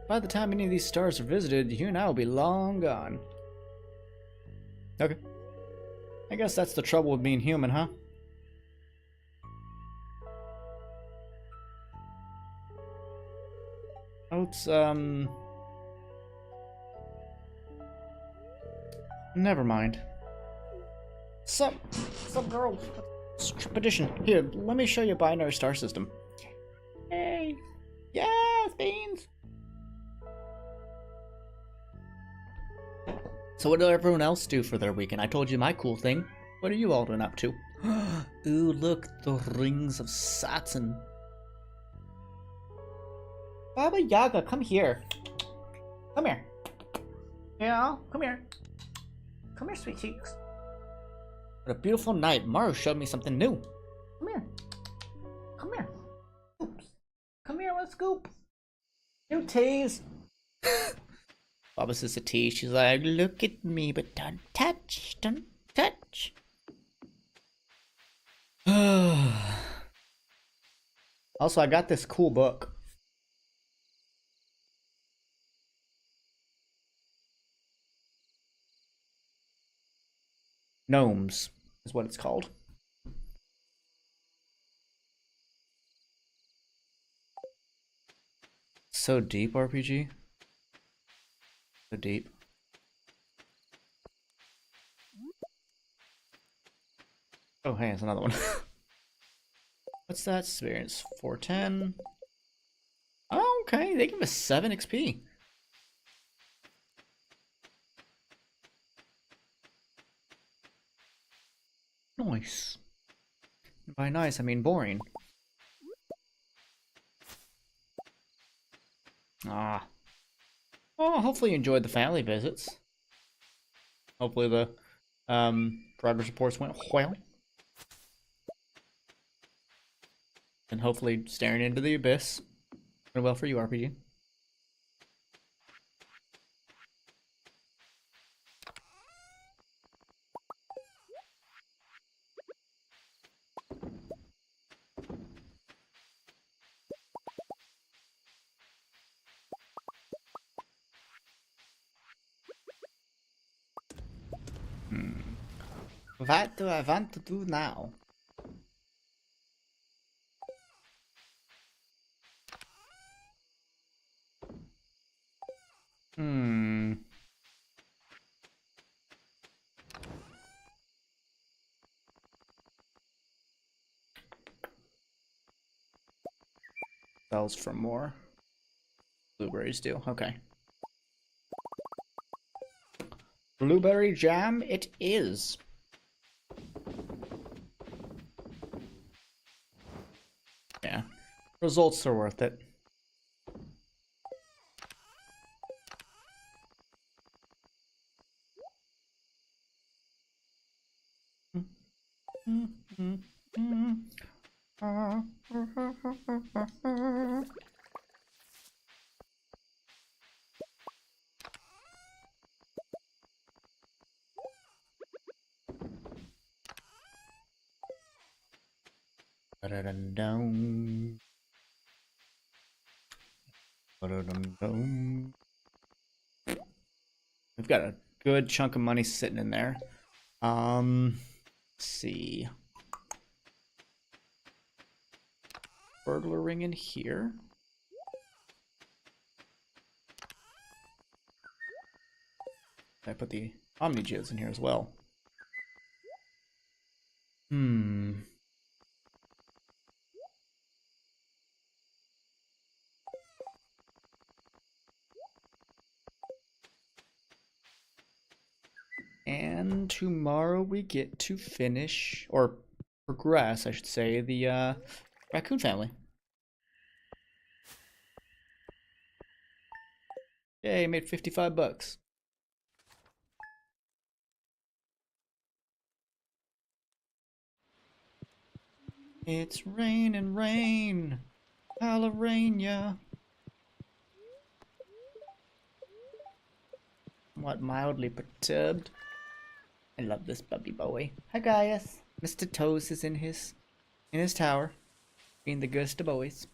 By the time any of these stars are visited, you and I will be long gone. Okay. I guess that's the trouble with being human, huh? Oh, it's, never mind. Sup girl? Expedition. Here, let me show you a binary star system. Hey! Yes, beans! So what did everyone else do for their weekend? I told you my cool thing. What are you all doing up to? Ooh, look, the rings of Saturn. Baba Yaga, come here. Come here. Yeah, come here. Come here, sweet cheeks. What a beautiful night. Mario showed me something new. Come here. Come here. Oops. Come here, let's scoop. You tease. Baba says a tease. She's like, look at me, but don't touch. Don't touch. Also, I got this cool book. Gnomes is what it's called. So deep, RPG. So deep. Oh, hey, it's another one. What's that experience? 410. Oh, okay. They give us 7 XP. Nice. By nice, I mean boring. Ah. Well, hopefully you enjoyed the family visits. Hopefully the progress reports went well. And hopefully staring into the abyss went well for you, RPG. What do I want to do now? Bells for more. Blueberries do. Okay. Blueberry jam it is. Yeah. Results are worth it. We've got a good chunk of money sitting in there. Let's see. Burglar ring in here. I put the Omni Jizz in here as well. And tomorrow we get to finish, or progress, I should say, the raccoon family. Yay, made 55 bucks. It's raining rain, Hallelujah. Somewhat mildly perturbed. I love this puppy boy. Hi guys. Mr. Toes is in his tower, being the goodest of boys.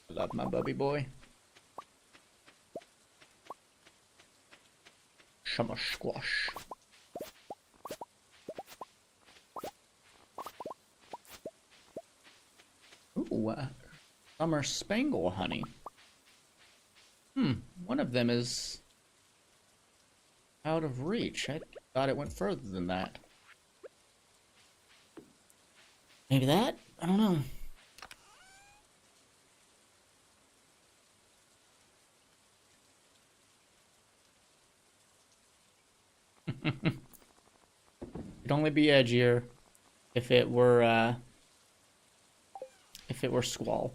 I love my bubby boy. Summer squash. Ooh, summer spangle honey. One of them is out of reach. I thought it went further than that. Maybe that? I don't know. It'd only be edgier if it were Squall.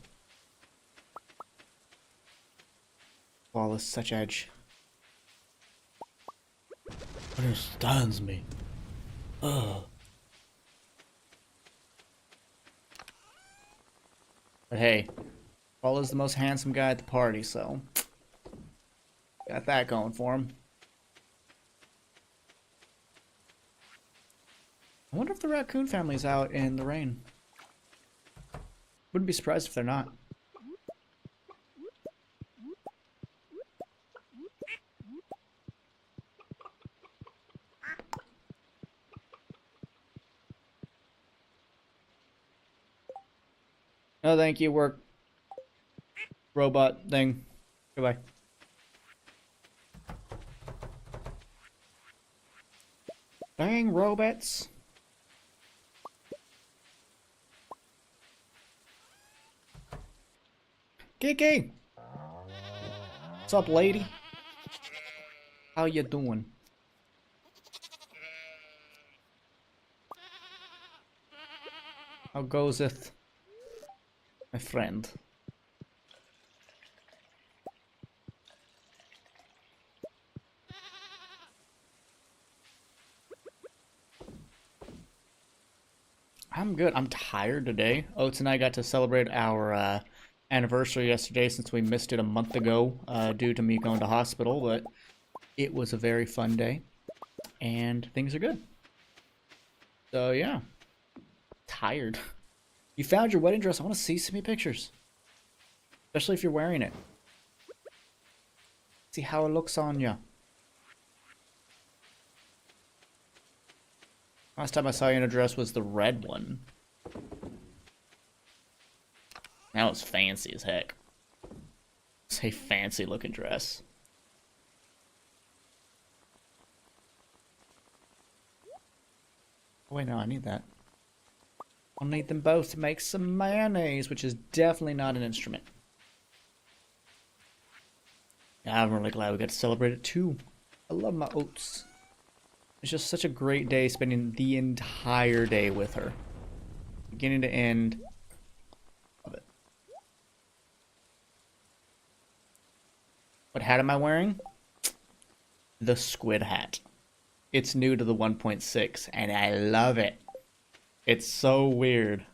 Squall is such edge. Understands me. Ugh. But hey, Squall is the most handsome guy at the party, so got that going for him. I wonder if the raccoon family's out in the rain. Wouldn't be surprised if they're not. No, thank you, work. Robot thing. Goodbye. Dang robots. Kiki! What's up, lady? How you doing? How goes it, my friend? I'm good. I'm tired today. Oates and I got to celebrate our anniversary yesterday since we missed it a month ago due to me going to hospital, but it was a very fun day and things are good. So yeah, tired. You found your wedding dress. I want to see some of your pictures, especially if you're wearing it. See how it looks on you. Last time I saw you in a dress was the red one. Now it's fancy as heck. It's a fancy looking dress. Oh wait, no, I need that. I'll need them both to make some mayonnaise, which is definitely not an instrument. Yeah, I'm really glad we got to celebrate it too. I love my oats. It's just such a great day spending the entire day with her. Beginning to end. Love it. What hat am I wearing? The squid hat. It's new to the 1.6 and I love it. It's so weird.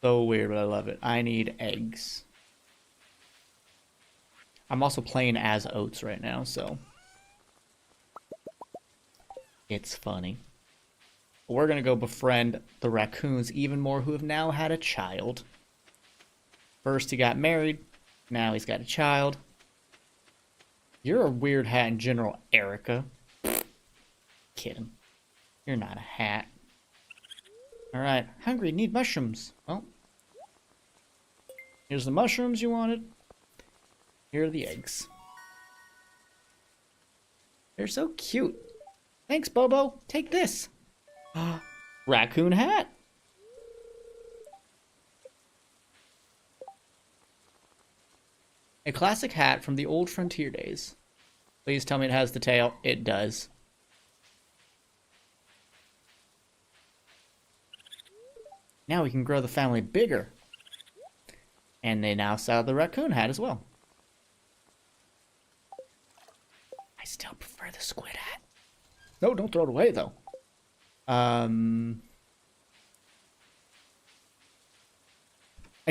So weird, but I love it. I need eggs. I'm also playing as Oats right now, so it's funny. We're gonna go befriend the raccoons even more who have now had a child. First he got married, now he's got a child. You're a weird hat in general, Erica. Kidding. You're not a hat. Alright, hungry, need mushrooms. Well, here's the mushrooms you wanted. Here are the eggs. They're so cute. Thanks, Bobo. Take this. Raccoon hat. A classic hat from the old frontier days. Please tell me it has the tail. It does. Now we can grow the family bigger. And they now sell the raccoon hat as well. I still prefer the squid hat. No, don't throw it away, though. I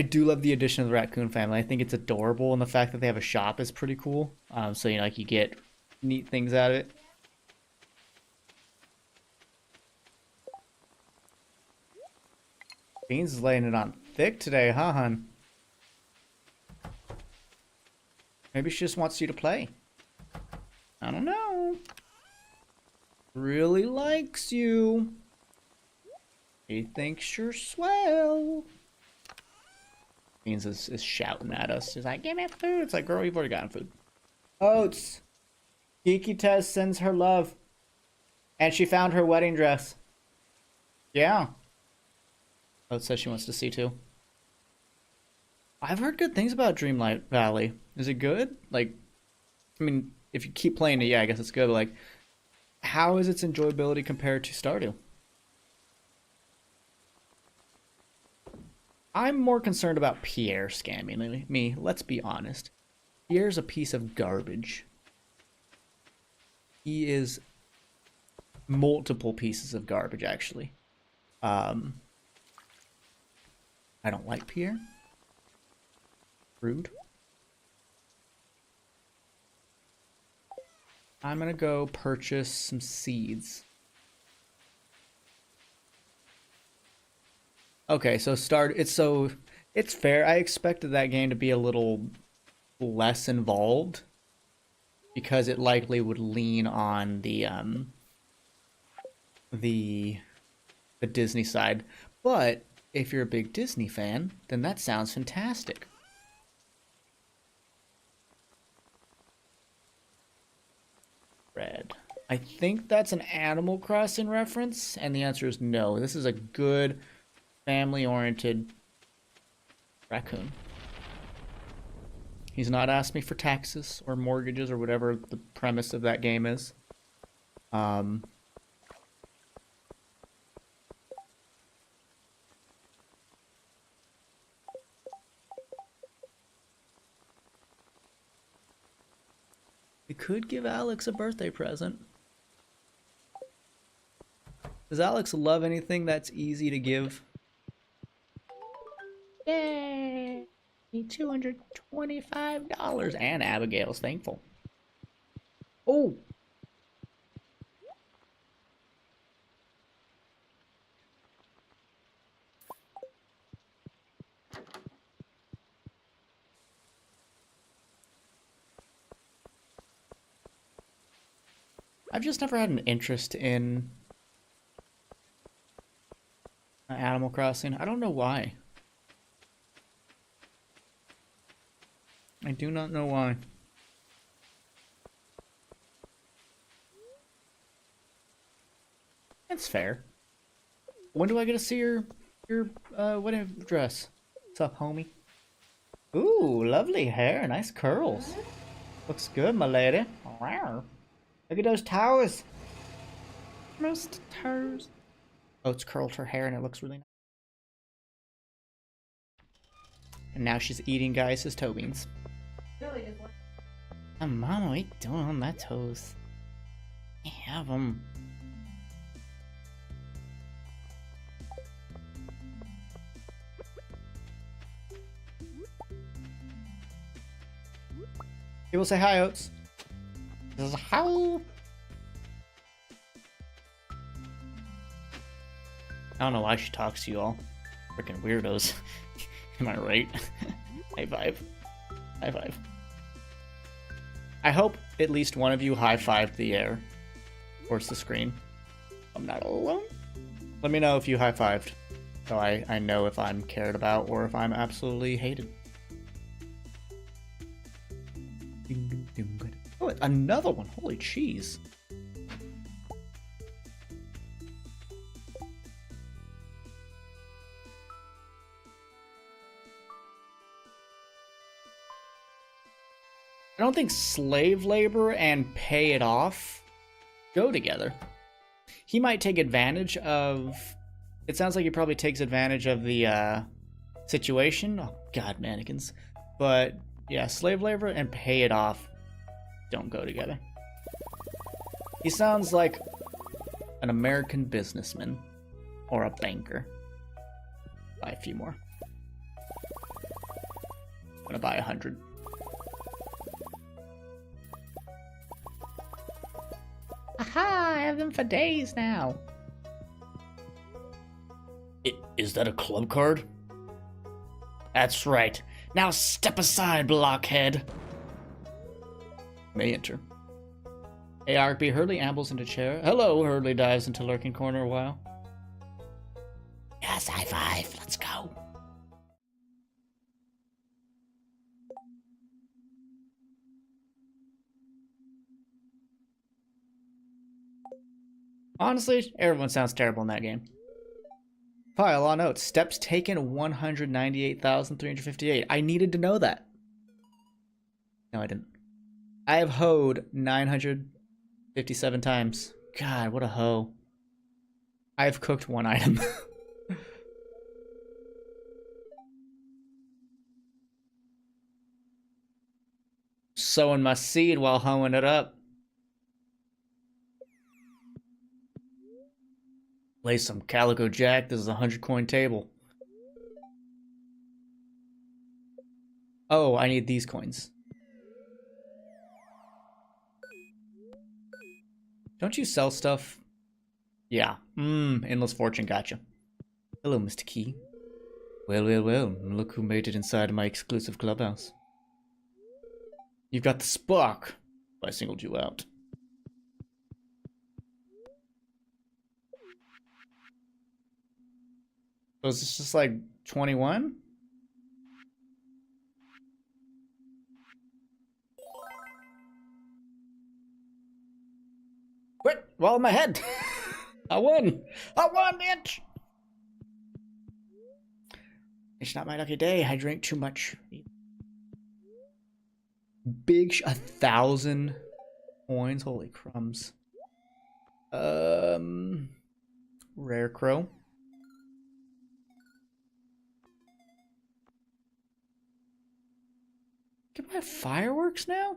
do love the addition of the raccoon family. I think it's adorable, and the fact that they have a shop is pretty cool. So, you know, like, you get neat things out of it. Beans is laying it on thick today, huh, hun? Maybe she just wants you to play. I don't know. Really likes you. He thinks you're swell. Beans is shouting at us. He's like, give me food. It's like, girl, you've already gotten food. Oats. Geeky Tess sends her love. And she found her wedding dress. Yeah. Oats says she wants to see too. I've heard good things about Dreamlight Valley. Is it good? Like, I mean, if you keep playing it, yeah, I guess it's good. But like, how is its enjoyability compared to Stardew? I'm more concerned about Pierre scamming than me. Let's be honest. Pierre's a piece of garbage. He is multiple pieces of garbage, actually. I don't like Pierre. Rude. I'm gonna go purchase some seeds. Okay, so it's fair. I expected that game to be a little less involved because it likely would lean on the Disney side. But if you're a big Disney fan, then that sounds fantastic. Red. I think that's an Animal Crossing reference, and the answer is no. This is a good family-oriented raccoon. He's not asked me for taxes or mortgages or whatever the premise of that game is. We could give Alex a birthday present. Does Alex love anything that's easy to give? Yay! $225, and Abigail's thankful. Oh! I've just never had an interest in Animal Crossing. I don't know why. I do not know why. That's fair. When do I get to see your wedding dress? What's up, homie? Ooh, lovely hair, nice curls. Looks good, my lady. Wow. Look at those towers. Most towers. Oh, it's curled her hair and it looks really nice. And now she's eating guys' toe beans. Oh, Mama, what you doing on that toes? Have them. People say hi, Oats. This is how. I don't know why she talks to you all. Freaking weirdos. Am I right? High five. High five. I hope at least one of you high-fived the air towards the screen. I'm not alone. Let me know if you high-fived. So I know if I'm cared about or if I'm absolutely hated. Oh, another one. Holy cheese. I don't think slave labor and pay it off go together. He might take advantage of... It sounds like he probably takes advantage of the situation. Oh, God, mannequins. But, yeah, slave labor and pay it off don't go together. He sounds like an American businessman or a banker. Buy a few more. I'm gonna buy 100. Aha! I have them for days now. Is that a club card? That's right. Now step aside, blockhead. May enter. ARB Hurley ambles into chair. Hello, Hurley dives into lurking corner a while. Yes, high five. Let's go. Honestly, everyone sounds terrible in that game. File on notes. Steps taken 198,358. I needed to know that. No, I didn't. I have hoed 957 times. God, what a hoe. I have cooked one item. Sowing my seed while hoeing it up. Play some Calico Jack. This is a 100 coin table. Oh, I need these coins. Don't you sell stuff? Yeah. Endless Fortune, gotcha. Hello, Mr. Key. Well, well, well. Look who made it inside my exclusive clubhouse. You've got the spark. I singled you out. So is this just like 21? Quit while in my head. I won. I won, bitch. It's not my lucky day. I drank too much. Big 1,000 coins. Holy crumbs. Rare crow. Can I buy fireworks now?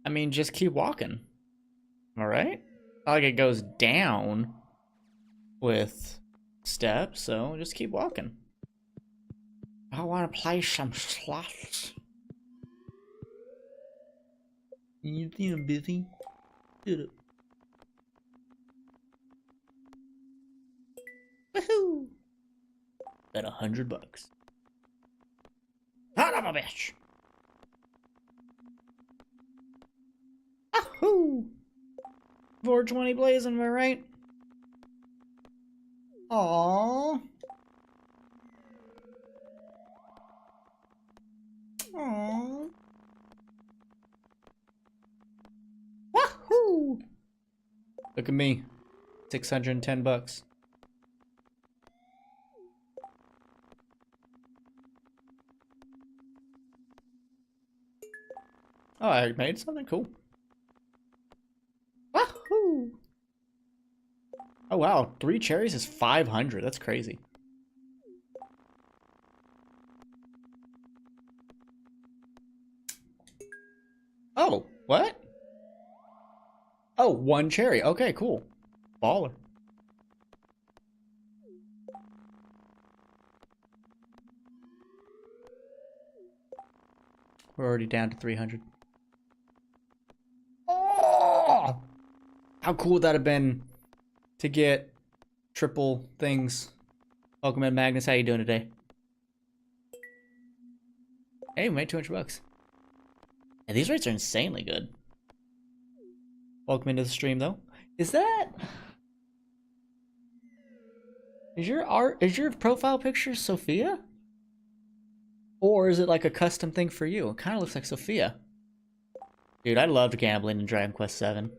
I mean, just keep walking. All right. Not like it goes down with steps, so just keep walking. I want to play some slots. You think I'm busy? Shut up. Woohoo! Bet $100. Son of a bitch! Ahoo! 420 blazing, am I right? Aww. Aww. Wahoo! Look at me. $610. Oh, I made something cool. Wahoo! Oh wow, 3 cherries is 500. That's crazy. Oh, what? Oh, 1 cherry. Okay, cool. Baller. We're already down to 300. Oh! How cool would that have been to get triple things? Welcome in, Magnus. How you doing today? Hey, we made $200. Yeah, these rates are insanely good. Welcome into the stream, though. Is your profile picture Sophia? Or is it like a custom thing for you? It kind of looks like Sophia. Dude, I loved gambling in Dragon Quest VII.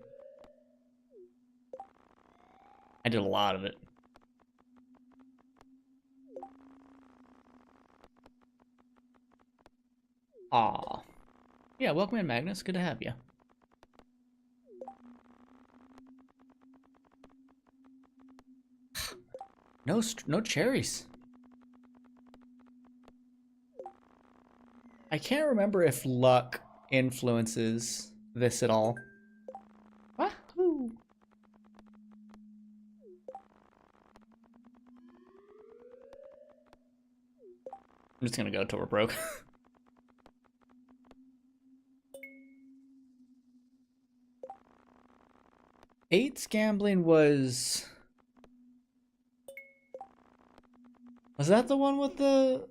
I did a lot of it. Aw. Yeah, welcome in, Magnus. Good to have you. No cherries. I can't remember if luck influences this at all. Wahoo! I'm just gonna go till we're broke. 8's gambling was... Was that the one with the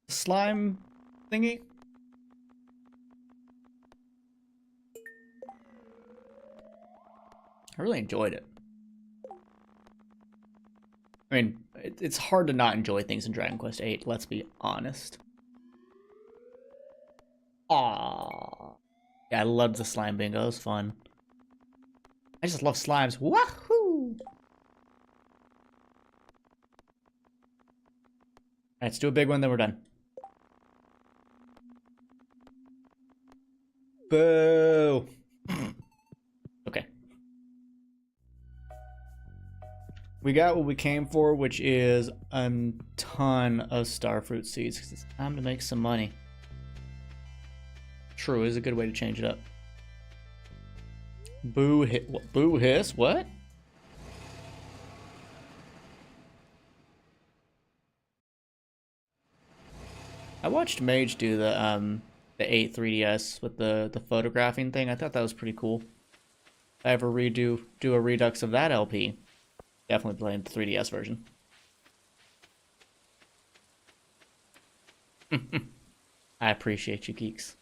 slime thingy? I really enjoyed it. I mean, it's hard to not enjoy things in Dragon Quest VIII, let's be honest. Aww. Yeah, I loved the slime bingo, it was fun. I just love slimes. Wahoo! Alright, let's do a big one, then we're done. Boo! Okay. We got what we came for, which is a ton of starfruit seeds, because it's time to make some money. True, is a good way to change it up. Boo hit, what? Boo hiss, what? I watched Mage do the 8 3DS with the photographing thing. I thought that was pretty cool. If I ever do a redux of that LP, definitely playing the 3DS version. I appreciate you, geeks.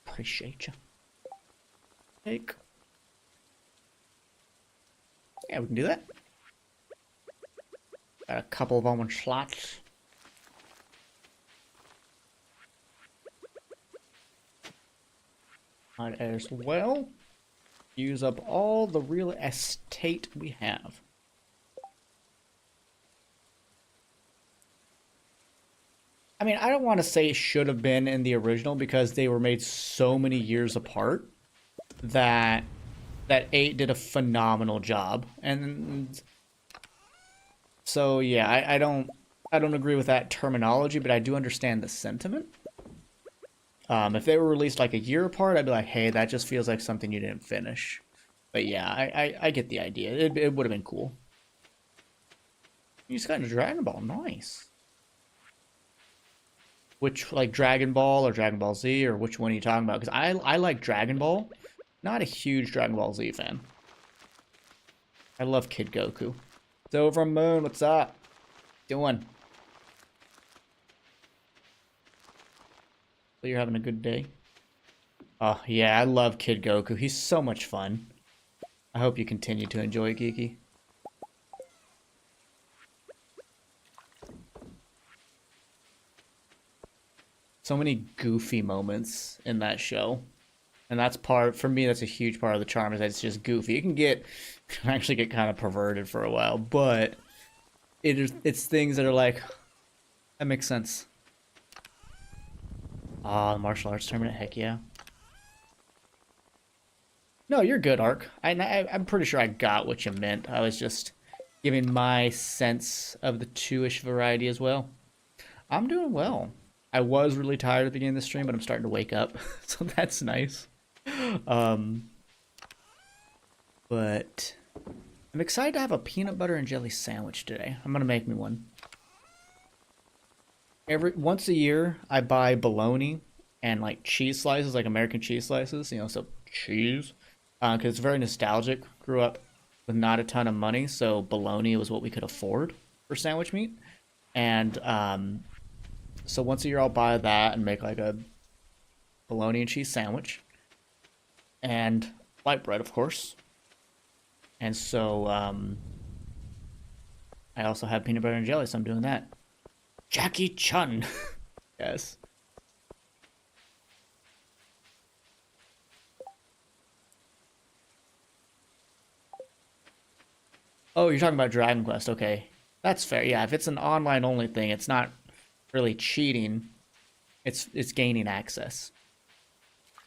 Appreciate you. Take. Yeah, we can do that. Got a couple of almond slots. Might as well use up all the real estate we have. I mean, I don't want to say it should have been in the original because they were made so many years apart that 8 did a phenomenal job. And so yeah, I don't agree with that terminology, but I do understand the sentiment. If they were released like a year apart, I'd be like, hey, that just feels like something you didn't finish. But yeah, I get the idea. It would have been cool. You just got into Dragon Ball, nice. Which, like, Dragon Ball or Dragon Ball Z, or which one are you talking about? Because I like Dragon Ball. Not a huge Dragon Ball Z fan. I love Kid Goku. Silver Moon, what's up? Doing? So you're having a good day? Oh, yeah, I love Kid Goku. He's so much fun. I hope you continue to enjoy it, Geeky. So many goofy moments in that show. And that's for me, that's a huge part of the charm, is that it's just goofy. It can actually get kind of perverted for a while, but it's things that are like, that makes sense. Ah, martial arts tournament, heck yeah. No, you're good, Ark. I'm pretty sure I got what you meant. I was just giving my sense of the two-ish variety as well. I'm doing well. I was really tired at the beginning of the stream, but I'm starting to wake up, so that's nice. But I'm excited to have a peanut butter and jelly sandwich today. I'm gonna make me one. Once a year, I buy bologna and like cheese slices, like American cheese slices, so cheese, because it's very nostalgic. Grew up with not a ton of money, so bologna was what we could afford for sandwich meat, and so once a year I'll buy that and make like a bologna and cheese sandwich. and white bread, of course. And so I also have peanut butter and jelly, so I'm doing that. Jackie Chun. Yes. Oh, you're talking about Dragon Quest. Okay. That's fair. Yeah, if it's an online only thing, it's not really cheating. It's gaining access.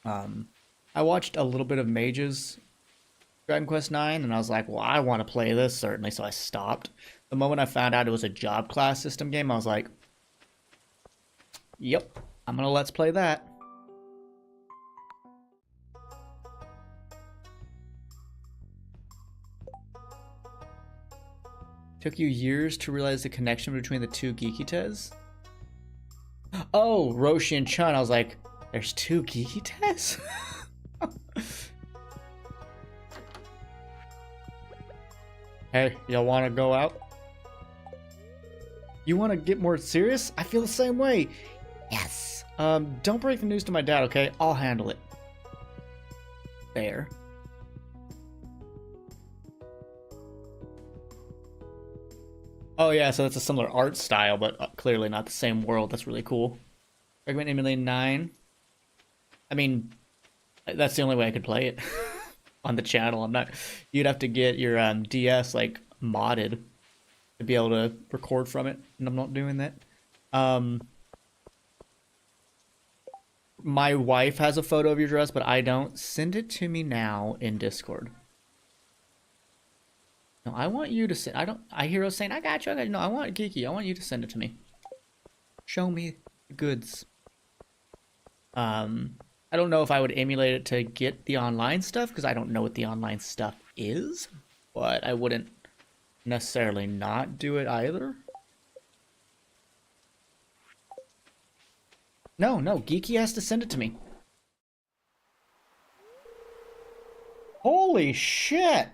I watched a little bit of Mage's Dragon Quest 9 and I was like, well, I want to play this certainly, so I stopped. The moment I found out it was a job class system game, I was like, yep, I'm gonna let's play that. Took you years to realize the connection between the two Geeky-Tez? Oh, Roshi and Chun. I was like, there's two Geeky-Tez? Hey, y'all want to go out? You want to get more serious? I feel the same way. Yes. Don't break the news to my dad, okay? I'll handle it. There. Oh yeah, so it's a similar art style, but clearly not the same world. That's really cool. Recommend Emulating 9. I mean, that's the only way I could play it on the channel. I'm not. You'd have to get your DS like modded to be able to record from it, and I'm not doing that. My wife has a photo of your dress, but I don't. Send it to me now in Discord. No, I want you to send. I hear us saying, I got you. No, I want Geeky. I want you to send it to me. Show me the goods. I don't know if I would emulate it to get the online stuff because I don't know what the online stuff is, but I wouldn't necessarily not do it either. No, Geeky has to send it to me. Holy shit!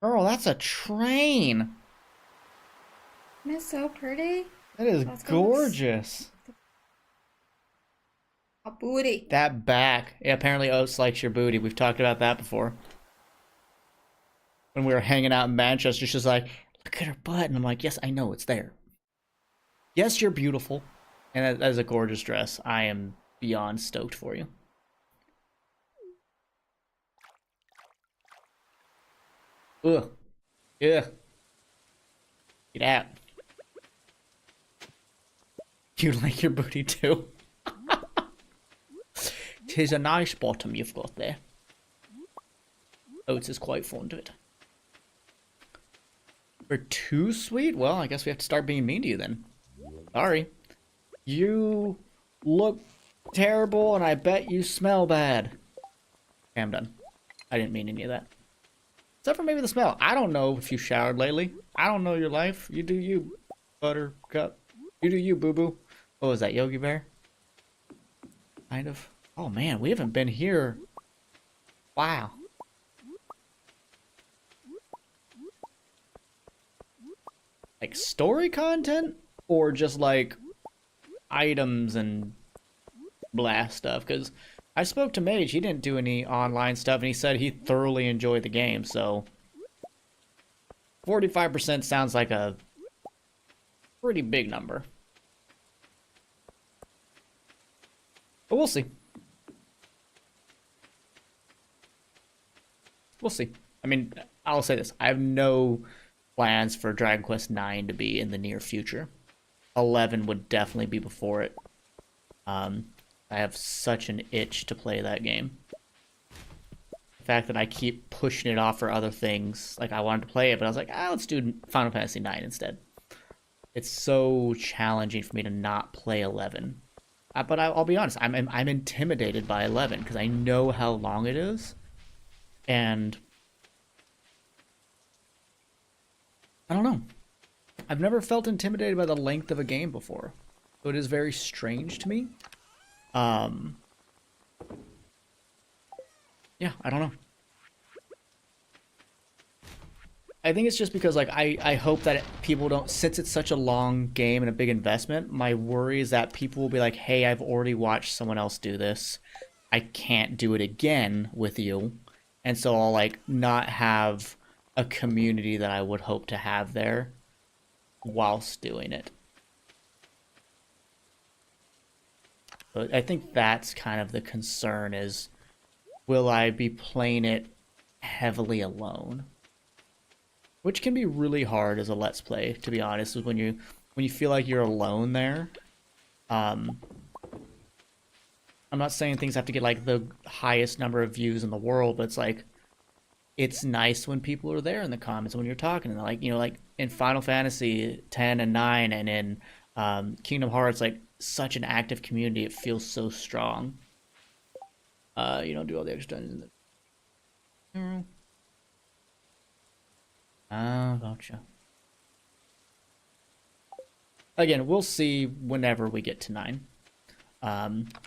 Girl, that's a train! Isn't it so pretty? That is gorgeous. A booty. That back. Yeah, apparently Oats likes your booty. We've talked about that before. When we were hanging out in Manchester, she's like, look at her butt. And I'm like, yes, I know, it's there. Yes, you're beautiful. And that is a gorgeous dress. I am beyond stoked for you. Ugh. Yeah. Get out. You like your booty too? 'Tis a nice bottom you've got there. Oats is quite fond of it. We're too sweet? Well, I guess we have to start being mean to you then. Sorry. You look terrible and I bet you smell bad. Okay, I'm done. I didn't mean any of that. Except for maybe the smell. I don't know if you showered lately. I don't know your life. You do you, Buttercup. You do you, boo-boo. What was that, Yogi Bear? Kind of. Oh man, we haven't been here. Wow. Like story content? Or just like items and blah stuff? Because I spoke to Mage, he didn't do any online stuff, and he said he thoroughly enjoyed the game, so 45% sounds like a pretty big number. But we'll see. We'll see. I mean, I'll say this. I have no plans for Dragon Quest 9 to be in the near future. 11 would definitely be before it. I have such an itch to play that game. The fact that I keep pushing it off for other things. Like, I wanted to play it, but I was like, let's do Final Fantasy 9 instead. It's so challenging for me to not play 11. But I'll be honest, I'm intimidated by 11 because I know how long it is. And I don't know. I've never felt intimidated by the length of a game before. So it is very strange to me. Yeah, I don't know. I think it's just because like I hope that people don't, since it's such a long game and a big investment, my worry is that people will be like, "Hey, I've already watched someone else do this. I can't do it again with you." And so I'll like not have a community that I would hope to have there whilst doing it. But I think that's kind of the concern is, will I be playing it heavily alone? Which can be really hard as a let's play, to be honest, is when you feel like you're alone there. Um, I'm not saying things have to get like the highest number of views in the world, but it's like it's nice when people are there in the comments when you're talking, and like like in Final Fantasy 10 and 9 and in Kingdom Hearts, like such an active community, it feels so strong. You don't do all the extra dungeons. Oh, gotcha. Again, we'll see whenever we get to 9.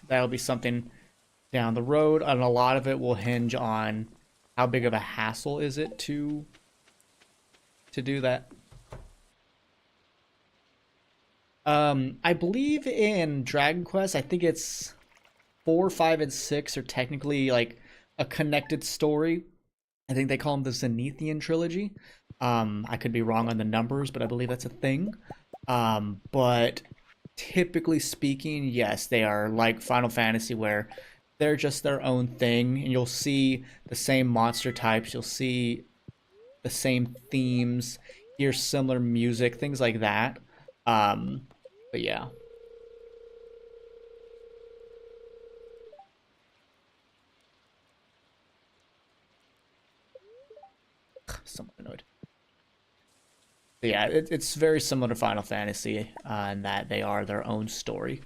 That'll be something down the road, and a lot of it will hinge on how big of a hassle is it to do that. I believe in Dragon Quest, I think it's 4, 5, and 6 are technically like a connected story. I think they call them the Zenithian trilogy. I could be wrong on the numbers, but I believe that's a thing. But typically speaking, yes, they are like Final Fantasy, where they're just their own thing, and you'll see the same monster types, you'll see the same themes, hear similar music, things like that. But yeah. Somewhat annoyed. But yeah, it's very similar to Final Fantasy in that they are their own story,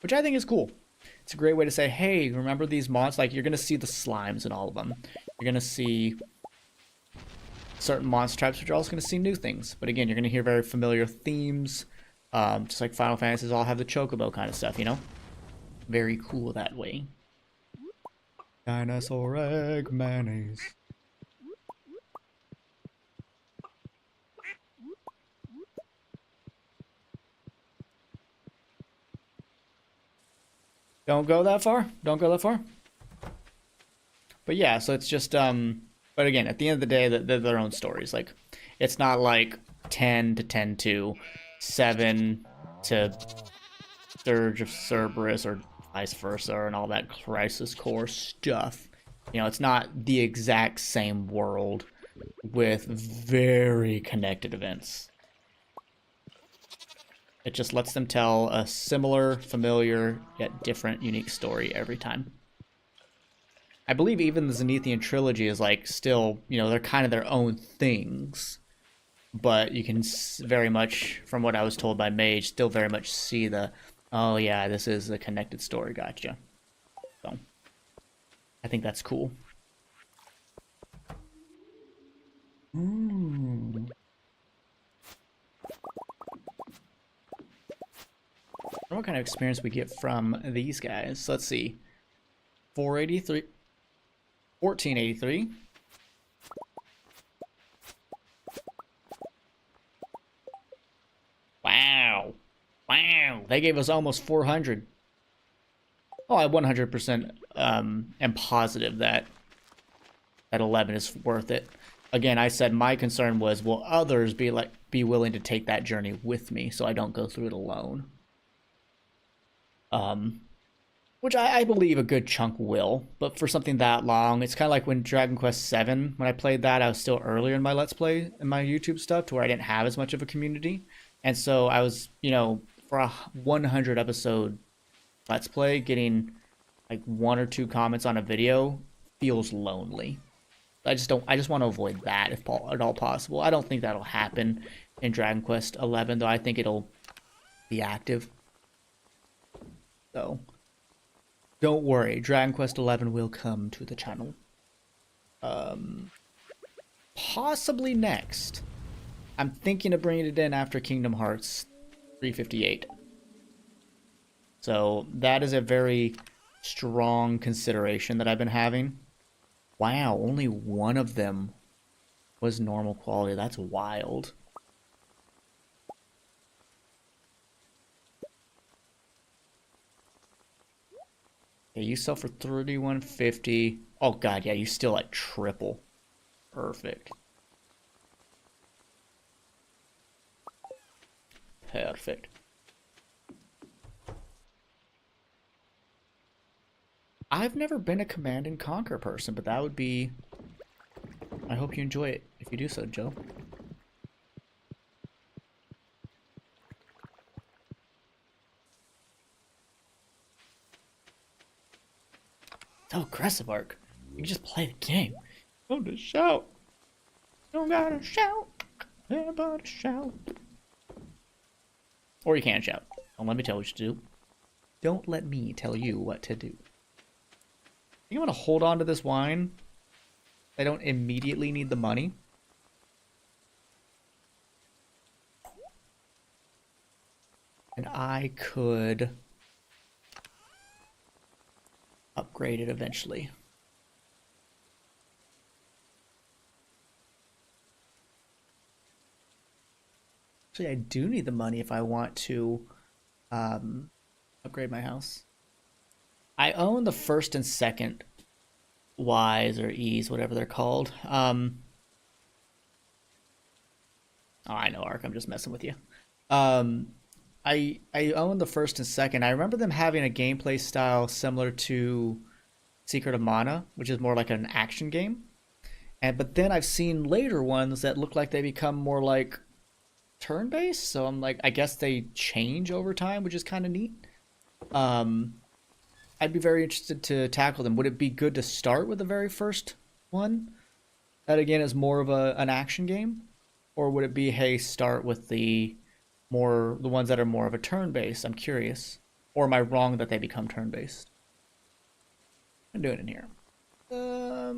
which I think is cool. It's a great way to say, hey, remember these monsters? Like, you're going to see the slimes in all of them. You're going to see certain monster types, but you're also going to see new things. But again, you're going to hear very familiar themes, just like Final Fantasies all have the chocobo kind of stuff, Very cool that way. Dinosaur egg mayonnaise. Don't go that far. Don't go that far. But yeah, so it's just but again, at the end of the day, they're their own stories. Like, it's not like 10 to 10-2, 7 to Surge of Cerberus or vice versa, and all that Crisis Core stuff. It's not the exact same world with very connected events. It just lets them tell a similar, familiar, yet different, unique story every time. I believe even the Zenithian trilogy is like still, they're kind of their own things. But you can very much, from what I was told by Mage, still very much see oh yeah, this is a connected story, gotcha. So, I think that's cool. What kind of experience we get from these guys? Let's see. 483. 1483. Wow. Wow. They gave us almost 400. Oh, I 100% am positive that 11 is worth it. Again, I said my concern was, will others be willing to take that journey with me so I don't go through it alone? Which I believe a good chunk will, but for something that long, it's kind of like when Dragon Quest VII, when I played that, I was still earlier in my Let's Play, in my YouTube stuff, to where I didn't have as much of a community. And so I was, for a 100 episode Let's Play, getting like 1 or 2 comments on a video feels lonely. I just want to avoid that if at all possible. I don't think that'll happen in Dragon Quest XI, though. I think it'll be active. So, don't worry, Dragon Quest XI will come to the channel. Possibly next. I'm thinking of bringing it in after Kingdom Hearts 358. So, that is a very strong consideration that I've been having. Wow, only one of them was normal quality. That's wild. Yeah, you sell for 31.50. Oh god, yeah, you still like triple. Perfect. Perfect. I've never been a Command and Conquer person, but that would be... I hope you enjoy it if you do so, Joe. So aggressive, Ark. You can just play the game. Don't just shout. Don't gotta shout. Everybody shout. Or you can shout. Don't let me tell you what to do. Don't let me tell you what to do. You want to hold on to this wine? I don't immediately need the money. And I could upgrade it eventually. Actually, I do need the money if I want to upgrade my house. I own the first and second Ys or Es, whatever they're called. Oh, I know, Ark. I'm just messing with you. I own the first and second. I remember them having a gameplay style similar to Secret of Mana, which is more like an action game. But then I've seen later ones that look like they become more like turn-based. So I'm like, I guess they change over time, which is kind of neat. I'd be very interested to tackle them. Would it be good to start with the very first one? That again is more of an action game, or would it be, hey, start with the ones that are more of a turn-based? I'm curious. Or am I wrong that they become turn-based? I'm doing it in here. I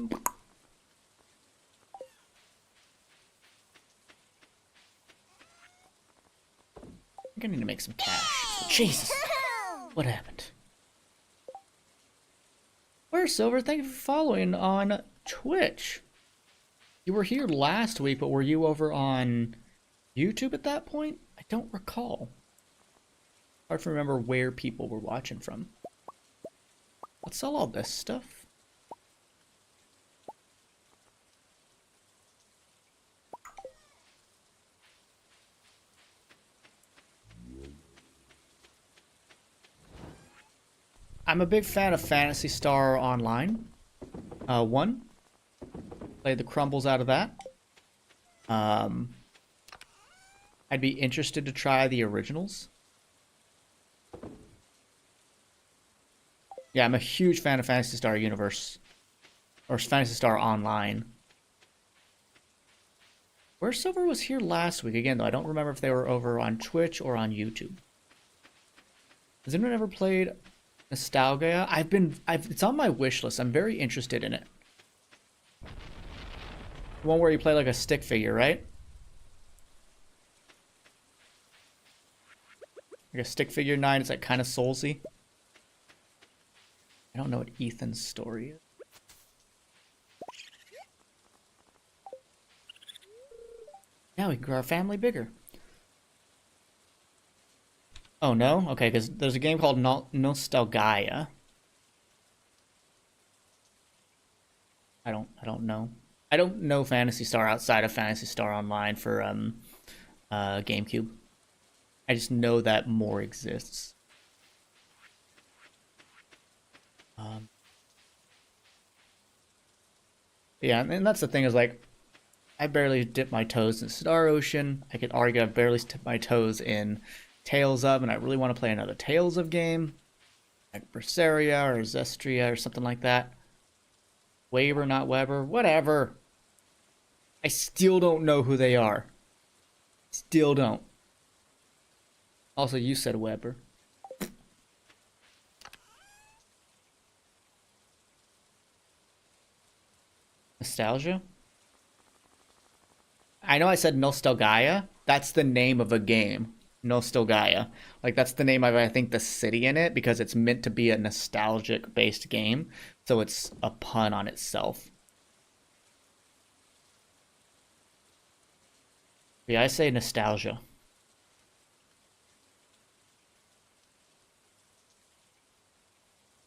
think I need to make some cash. Jesus, what happened? Where's Silver? Thank you for following on Twitch. You were here last week, but were you over on YouTube at that point? I don't recall. Hard to remember where people were watching from. Let's sell all this stuff. I'm a big fan of Phantasy Star Online. 1. Played the crumbles out of that. I'd be interested to try the originals. Yeah, I'm a huge fan of Phantasy Star Universe. Or Phantasy Star Online. Where Silver was here last week. Again, though, I don't remember if they were over on Twitch or on YouTube. Has anyone ever played Nostalgia? It's on my wish list. I'm very interested in it. The one where you play like a stick figure, right? Like a stick figure 9. It's like kind of soulsy. I don't know what Ethan's story is. Now we can grow our family bigger. Oh no? Okay, because there's a game called Nostalgia. I don't know. I don't know Phantasy Star outside of Phantasy Star Online for GameCube. I just know that more exists. Yeah, and that's the thing is like, I barely dip my toes in Star Ocean. I could argue I've barely dipped my toes in Tales of, and I really want to play another Tales of game. Like Berseria or Zestria or something like that. Weber, not Weber, whatever. I still don't know who they are. Still don't. Also, you said Weber. Nostalgia? I know I said Nostalgia. That's the name of a game. Nostalgia. Like, that's the name of, I think, the city in it, because it's meant to be a nostalgic-based game. So it's a pun on itself. Yeah, I say nostalgia.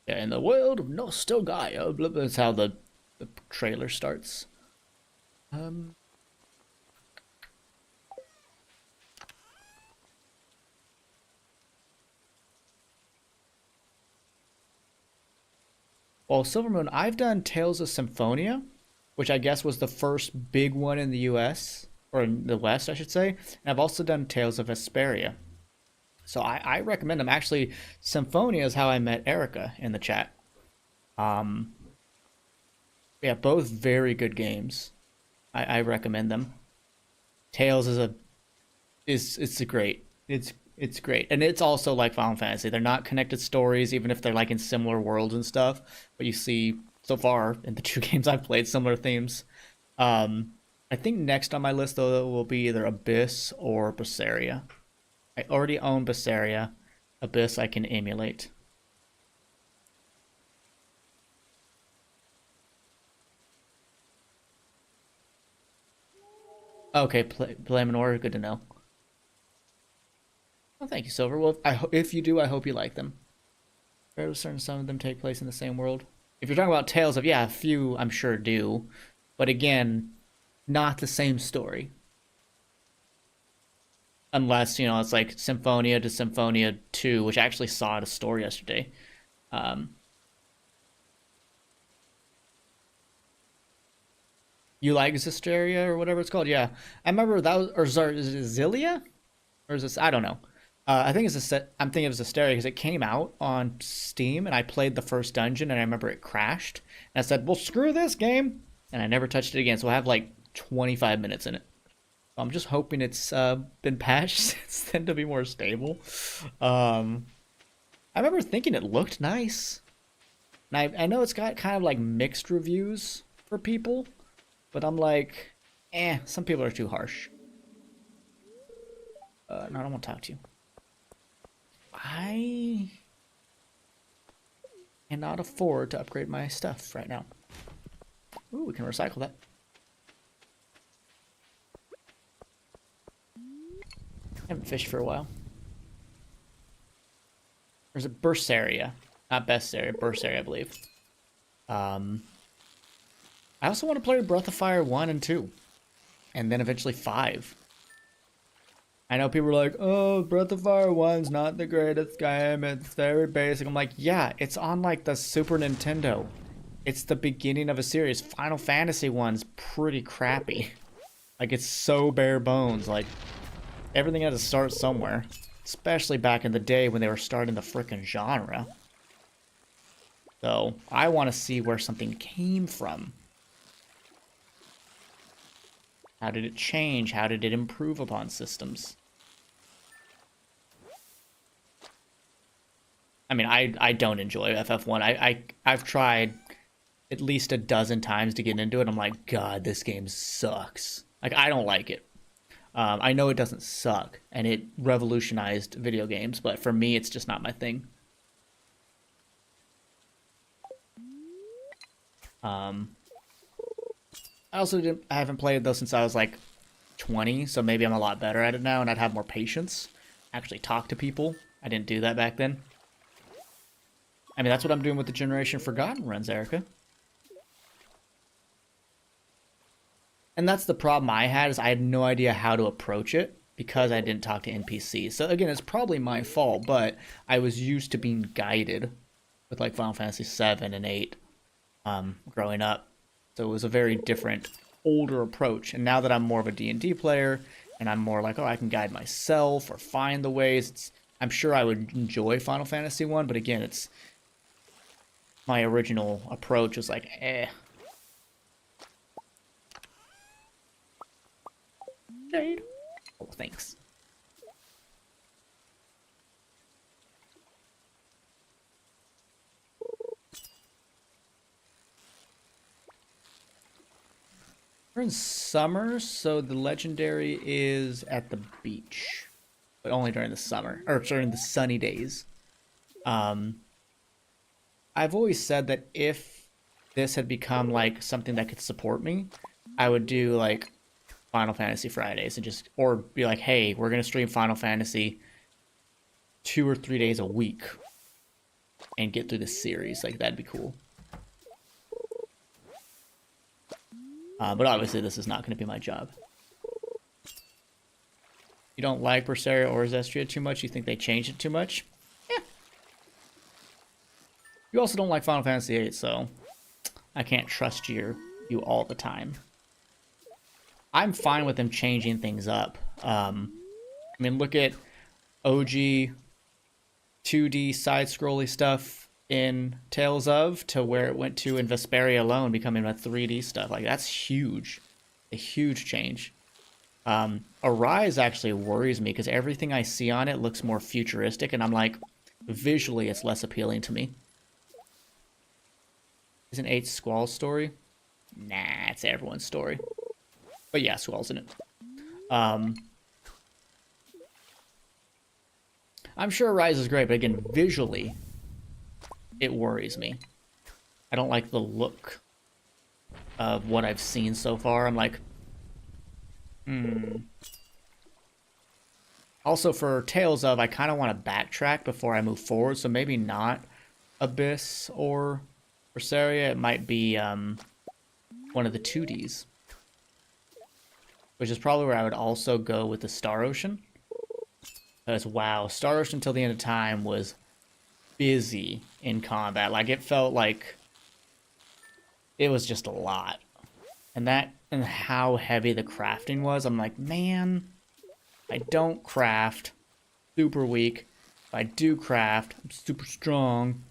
Yeah, in the world of nostalgia, blah, blah, that's how the trailer starts. Um, well, Silver Moon, I've done Tales of Symphonia, which I guess was the first big one in the U.S. or in the West, I should say. And I've also done Tales of Vesperia. So I recommend them. Actually, Symphonia is how I met Erica in the chat. Um, yeah, both very good games. I recommend them. Tales is a is it's a great. It's great, and it's also like Final Fantasy. They're not connected stories, even if they're like in similar worlds and stuff. But you see so far in the two games I've played similar themes. Um, I think next on my list though will be either Abyss or Berseria. I already own Berseria. Abyss I can emulate. Okay, play them in order. Good to know. Well, thank you, Silver. Well, if you do, I hope you like them. Fairly certain some of them take place in the same world. If you're talking about Tales of, yeah, a few I'm sure do, but again, not the same story. Unless it's like Symphonia to Symphonia 2, which I actually saw at a store yesterday. Um, you like Zisteria or whatever it's called? Yeah, I remember that was or is it Zilia or is this? I don't know. I think it's a set. I'm thinking it was Zisteria because it came out on Steam and I played the first dungeon and I remember it crashed and I said, "Well, screw this game," and I never touched it again. So I have like 25 minutes in it. I'm just hoping it's been patched since then to be more stable. Um, I remember thinking it looked nice. And I know it's got kind of like mixed reviews for people, but I'm like, some people are too harsh. No, I don't want to talk to you. I cannot afford to upgrade my stuff right now. Ooh, we can recycle that. I haven't fished for a while. There's a Berseria. Not Besteria, Berseria, I believe. I also want to play Breath of Fire 1 and 2. And then eventually 5. I know people are like, oh, Breath of Fire 1's not the greatest game. It's very basic. I'm like, yeah, it's on like the Super Nintendo. It's the beginning of a series. Final Fantasy 1's pretty crappy. Like, it's so bare bones. Like, everything had to start somewhere. Especially back in the day when they were starting the frickin' genre. So, I want to see where something came from. How did it change? How did it improve upon systems? I mean, I don't enjoy FF1. I've tried at least a dozen times to get into it. I'm like, God, this game sucks. Like, I don't like it. I know it doesn't suck, and it revolutionized video games, but for me, it's just not my thing. I haven't played it though since I was like 20, so maybe I'm a lot better at it now, and I'd have more patience. Actually talk to people. I didn't do that back then. I mean, that's what I'm doing with the Generation Forgotten runs, Erica. And that's the problem I had, is I had no idea how to approach it because I didn't talk to NPCs. So again, it's probably my fault, but I was used to being guided with like Final Fantasy 7 and 8 growing up. So it was a very different, older approach. And now that I'm more of a D&D player, and I'm more like, oh, I can guide myself or find the ways, I'm sure I would enjoy Final Fantasy 1, but again, it's my original approach was like, Jade. Oh, thanks. We're in summer, so the legendary is at the beach, but only during the summer, or during the sunny days. I've always said that if this had become like something that could support me, I would do like Final Fantasy Fridays and just, or be like, hey, we're going to stream Final Fantasy 2 or 3 days a week and get through the series. Like, that'd be cool. But obviously, this is not going to be my job. You don't like Berseria or Zestria too much? You think they changed it too much? Yeah. You also don't like Final Fantasy VIII, so I can't trust you all the time. I'm fine with them changing things up. I mean, look at OG 2D side-scrolly stuff in Tales of to where it went to in Vesperia alone, becoming a 3D stuff. Like, that's huge. A huge change. Arise actually worries me because everything I see on it looks more futuristic, and I'm like, visually it's less appealing to me. Isn't 8 Squall's story? Nah, it's everyone's story. But yeah, Squall's in it. I'm sure Arise is great, but again, visually, it worries me. I don't like the look of what I've seen so far. I'm like, Also, for Tales of, I kind of want to backtrack before I move forward, so maybe not Abyss or Berseria. It might be one of the 2Ds. Which is probably where I would also go with the Star Ocean. Because, wow, Star Ocean Till the End of Time was busy in combat. Like, it felt like it was just a lot. And how heavy the crafting was, I'm like, man, I don't craft. Super weak. If I do craft, I'm super strong.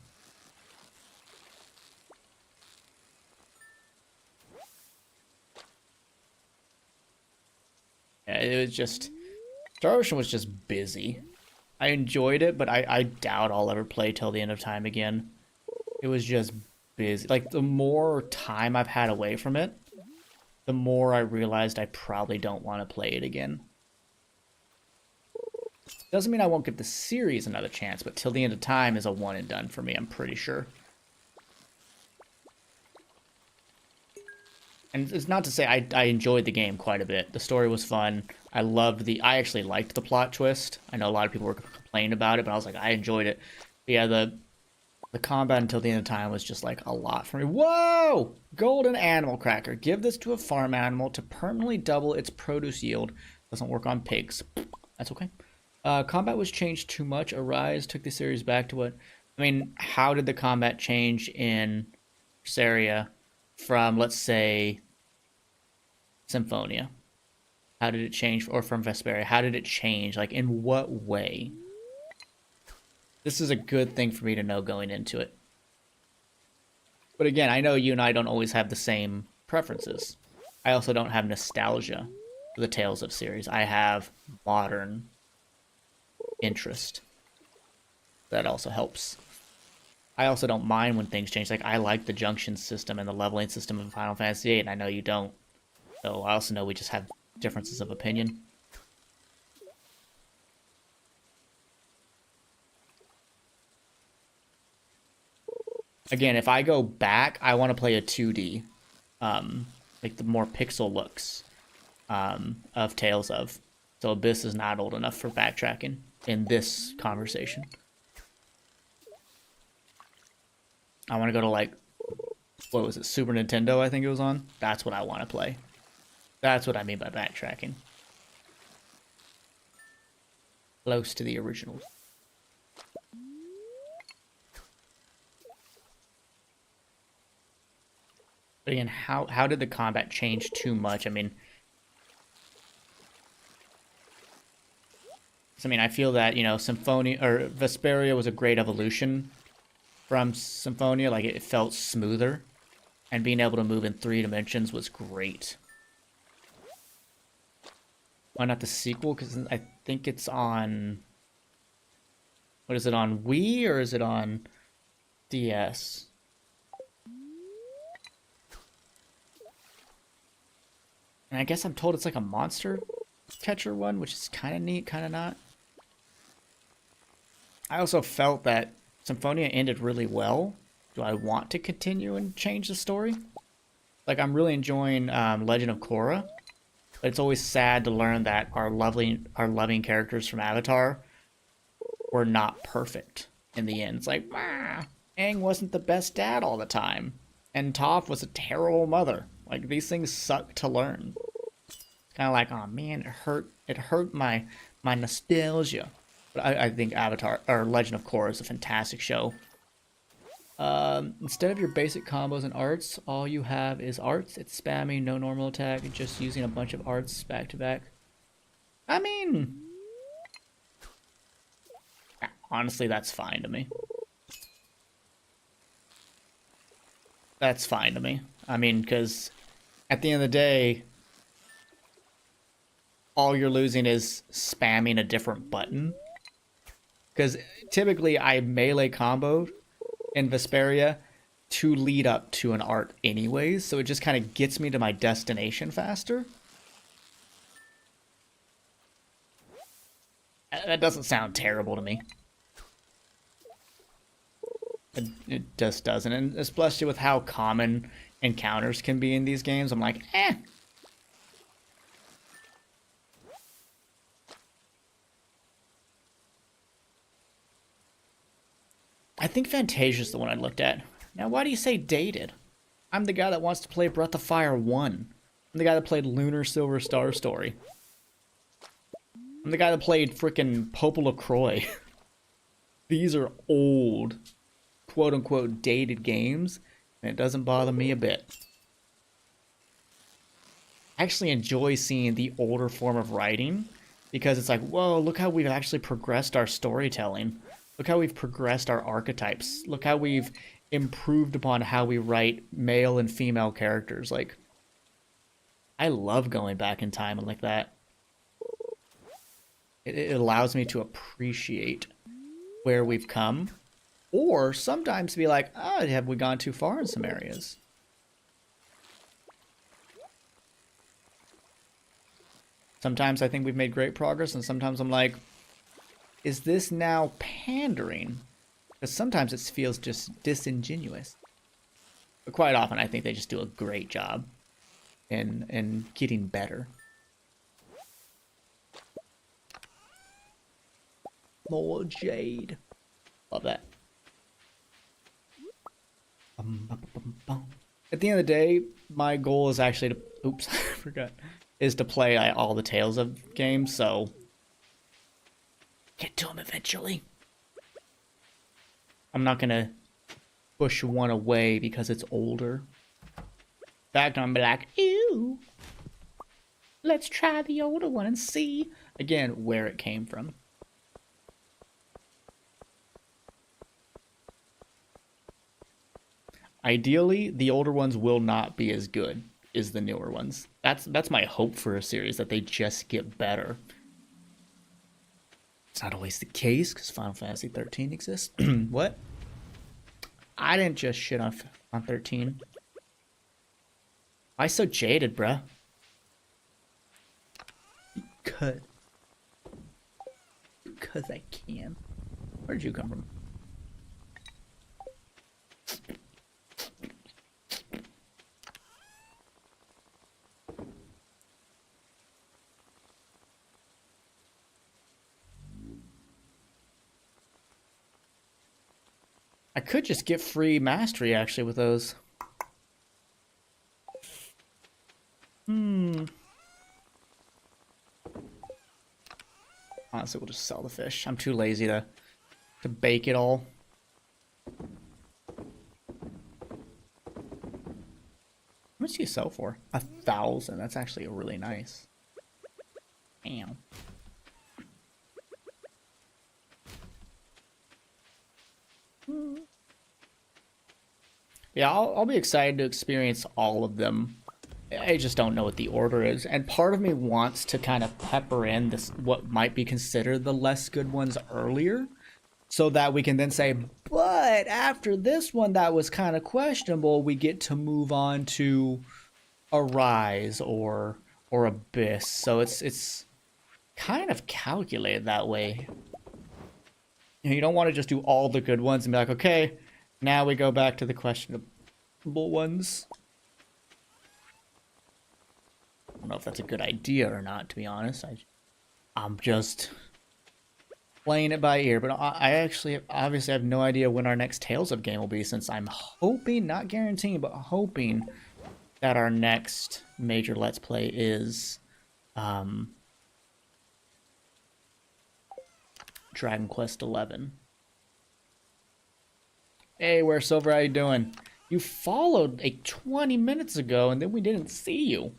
Yeah, it was just... Star Ocean was just busy. I enjoyed it, but I doubt I'll ever play Till the End of Time again. It was just busy. Like, the more time I've had away from it, the more I realized I probably don't want to play it again. Doesn't mean I won't give the series another chance, but Till the End of Time is a one and done for me, I'm pretty sure. And it's not to say I enjoyed the game quite a bit. The story was fun. I actually liked the plot twist. I know a lot of people were complaining about it, but I was like, I enjoyed it. But yeah, the combat until the end of time was just like a lot for me. Whoa! Golden animal cracker. Give this to a farm animal to permanently double its produce yield. Doesn't work on pigs. That's okay. Combat was changed too much. Arise took the series back to what... I mean, how did the combat change in Berseria from, let's say, Symphonia? How did it change? Or from Vesperia? How did it change? Like, in what way? This is a good thing for me to know going into it. But again, I know you and I don't always have the same preferences. I also don't have nostalgia for the Tales of series. I have modern interest. That also helps. I also don't mind when things change. Like, I like the junction system and the leveling system of Final Fantasy VIII, and I know you don't. So I also know we just have differences of opinion. Again, if I go back, I want to play a 2D. Like the more pixel looks of Tales of. So Abyss is not old enough for backtracking in this conversation. I want to go to, like, what was it, Super Nintendo, I think it was on? That's what I want to play. That's what I mean by backtracking. Close to the originals. But again, how did the combat change too much? I mean, I feel that, you know, Symphonia or Vesperia was a great evolution from Symphonia. Like, it felt smoother, and being able to move in 3 dimensions was great. Why not the sequel? Because I think it's on... What is it, on Wii or is it on DS? And I guess I'm told it's like a monster catcher one, which is kind of neat, kind of not. I also felt that Symphonia ended really well. Do I want to continue and change the story? Like, I'm really enjoying Legend of Korra. But it's always sad to learn that our loving characters from Avatar were not perfect in the end. It's like, Aang wasn't the best dad all the time, and Toph was a terrible mother. Like, these things suck to learn. It's kind of like, oh man, it hurt my nostalgia. But I think Avatar or Legend of Korra is a fantastic show. Instead of your basic combos and arts, all you have is arts. It's spamming, no normal attack, just using a bunch of arts back to back. I mean, honestly, that's fine to me. That's fine to me. I mean, because at the end of the day, all you're losing is spamming a different button. Because typically I melee comboed in Vesperia to lead up to an art anyways, so it just kind of gets me to my destination faster. That doesn't sound terrible to me. It just doesn't, and especially with how common encounters can be in these games, I'm like, eh. I think Fantasia's the one I looked at. Now, why do you say dated? I'm the guy that wants to play Breath of Fire 1. I'm the guy that played Lunar Silver Star Story. I'm the guy that played frickin' Popol LaCroix. These are old, quote-unquote, dated games, and it doesn't bother me a bit. I actually enjoy seeing the older form of writing, because it's like, whoa, look how we've actually progressed our storytelling. Look how we've progressed our archetypes. Look how we've improved upon how we write male and female characters. Like, I love going back in time and like that. It allows me to appreciate where we've come. Or sometimes be like, oh, have we gone too far in some areas? Sometimes I think we've made great progress, and sometimes I'm like, is this now pandering? Because sometimes it feels just disingenuous. But quite often I think they just do a great job in getting better. More jade. Love that. At the end of the day, my goal is actually to... Oops, I forgot. Is to play all the Tales of games, so... get to them eventually. I'm not gonna push one away because it's older. In fact, I'm gonna be like, ew. Let's try the older one and see, again, where it came from. Ideally, the older ones will not be as good as the newer ones. That's my hope for a series, that they just get better. It's not always the case, because Final Fantasy 13 exists. What? I didn't just shit on 13. Why so jaded, bruh? Because I can. Where'd you come from? I could just get free mastery, actually, with those. Honestly, we'll just sell the fish. I'm too lazy to bake it all. How much do you sell for? 1,000. That's actually really nice. Damn. Yeah, I'll be excited to experience all of them. I just don't know what the order is. And part of me wants to kind of pepper in this, what might be considered the less good ones earlier, so that we can then say, but after this one that was kind of questionable, we get to move on to Arise or Abyss. So it's kind of calculated that way. You know, you don't want to just do all the good ones and be like, okay, now we go back to the questionable ones. don't know if that's a good idea or not, to be honest. I'm just playing it by ear, but I actually obviously have no idea when our next Tales of game will be, since I'm hoping, not guaranteeing, but hoping that our next major Let's Play is Dragon Quest 11. Hey, where Silver? How you doing? You followed like 20 minutes ago, and then we didn't see you.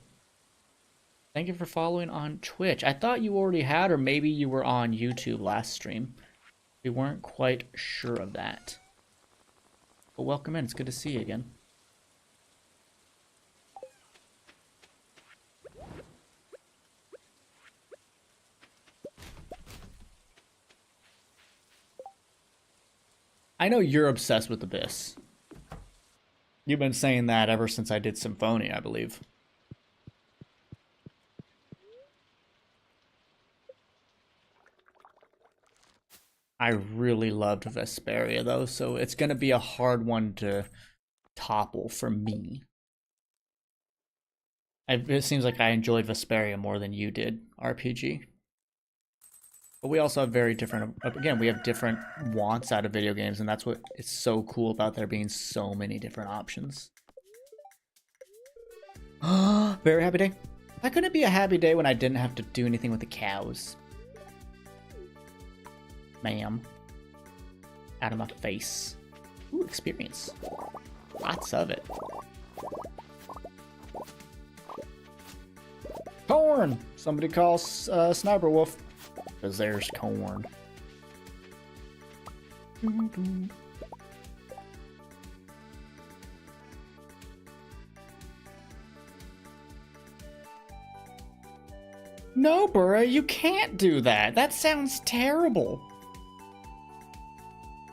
Thank you for following on Twitch. I thought you already had, or maybe you were on YouTube last stream. We weren't quite sure of that. But welcome in. It's good to see you again. I know you're obsessed with Abyss. You've been saying that ever since I did Symphonia, I believe. I really loved Vesperia, though, so it's going to be a hard one to topple for me. It seems like I enjoyed Vesperia more than you did, RPG. But we also have very different, again, we have different wants out of video games, and that's what is so cool about there being so many different options. Very happy day. Why couldn't it be a happy day when I didn't have to do anything with the cows? Ma'am. Out of my face. Ooh, experience. Lots of it. Corn! Somebody calls Sniper Wolf. Because there's corn. No, Burra, you can't do that. That sounds terrible.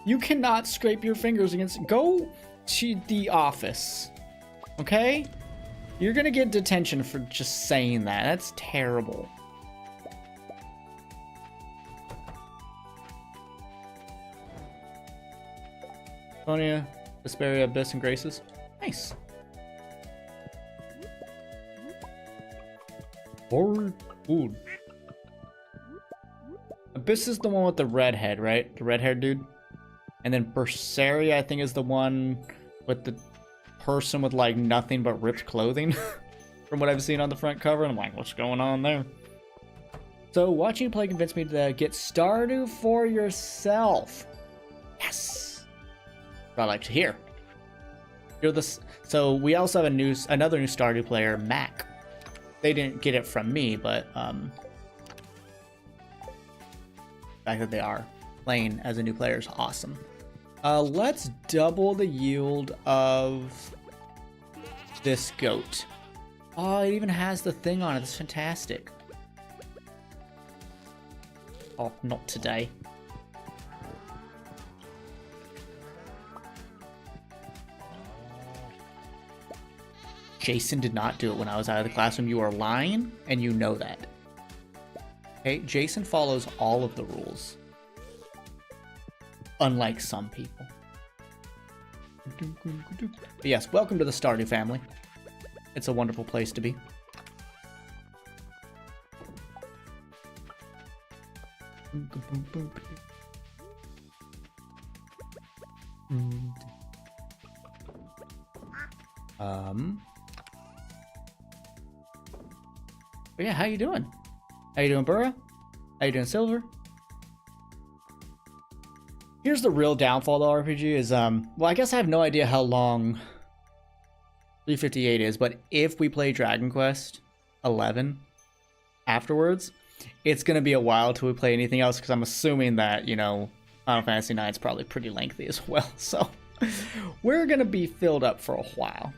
You cannot scrape your fingers against... Go to the office. Okay? You're gonna get detention for just saying that. That's terrible. Sonia, Vesperia, Abyss, and Graces. Nice. Forward food. Abyss is the one with the red head, right? The red-haired dude. And then Berseria, I think, is the one with the person with, like, nothing but ripped clothing. From what I've seen on the front cover. And I'm like, what's going on there? So, watching you play convinced me to get Stardew for yourself. Yes! I like to hear. You're the so we also have another new Stardew player, Mac. They didn't get it from me, but the fact that they are playing as a new player is awesome. Let's double the yield of this goat. Oh, it even has the thing on it. It's fantastic. Oh, not today. Jason did not do it when I was out of the classroom. You are lying, and you know that. Okay, Jason follows all of the rules. Unlike some people. But yes, welcome to the Stardew family. It's a wonderful place to be. But yeah, how you doing? How you doing, Burra? How you doing, Silver? Here's the real downfall of the RPG is, well, I guess I have no idea how long 358 is, but if we play Dragon Quest 11 afterwards, it's going to be a while till we play anything else, because I'm assuming that, you know, Final Fantasy IX is probably pretty lengthy as well, so we're going to be filled up for a while.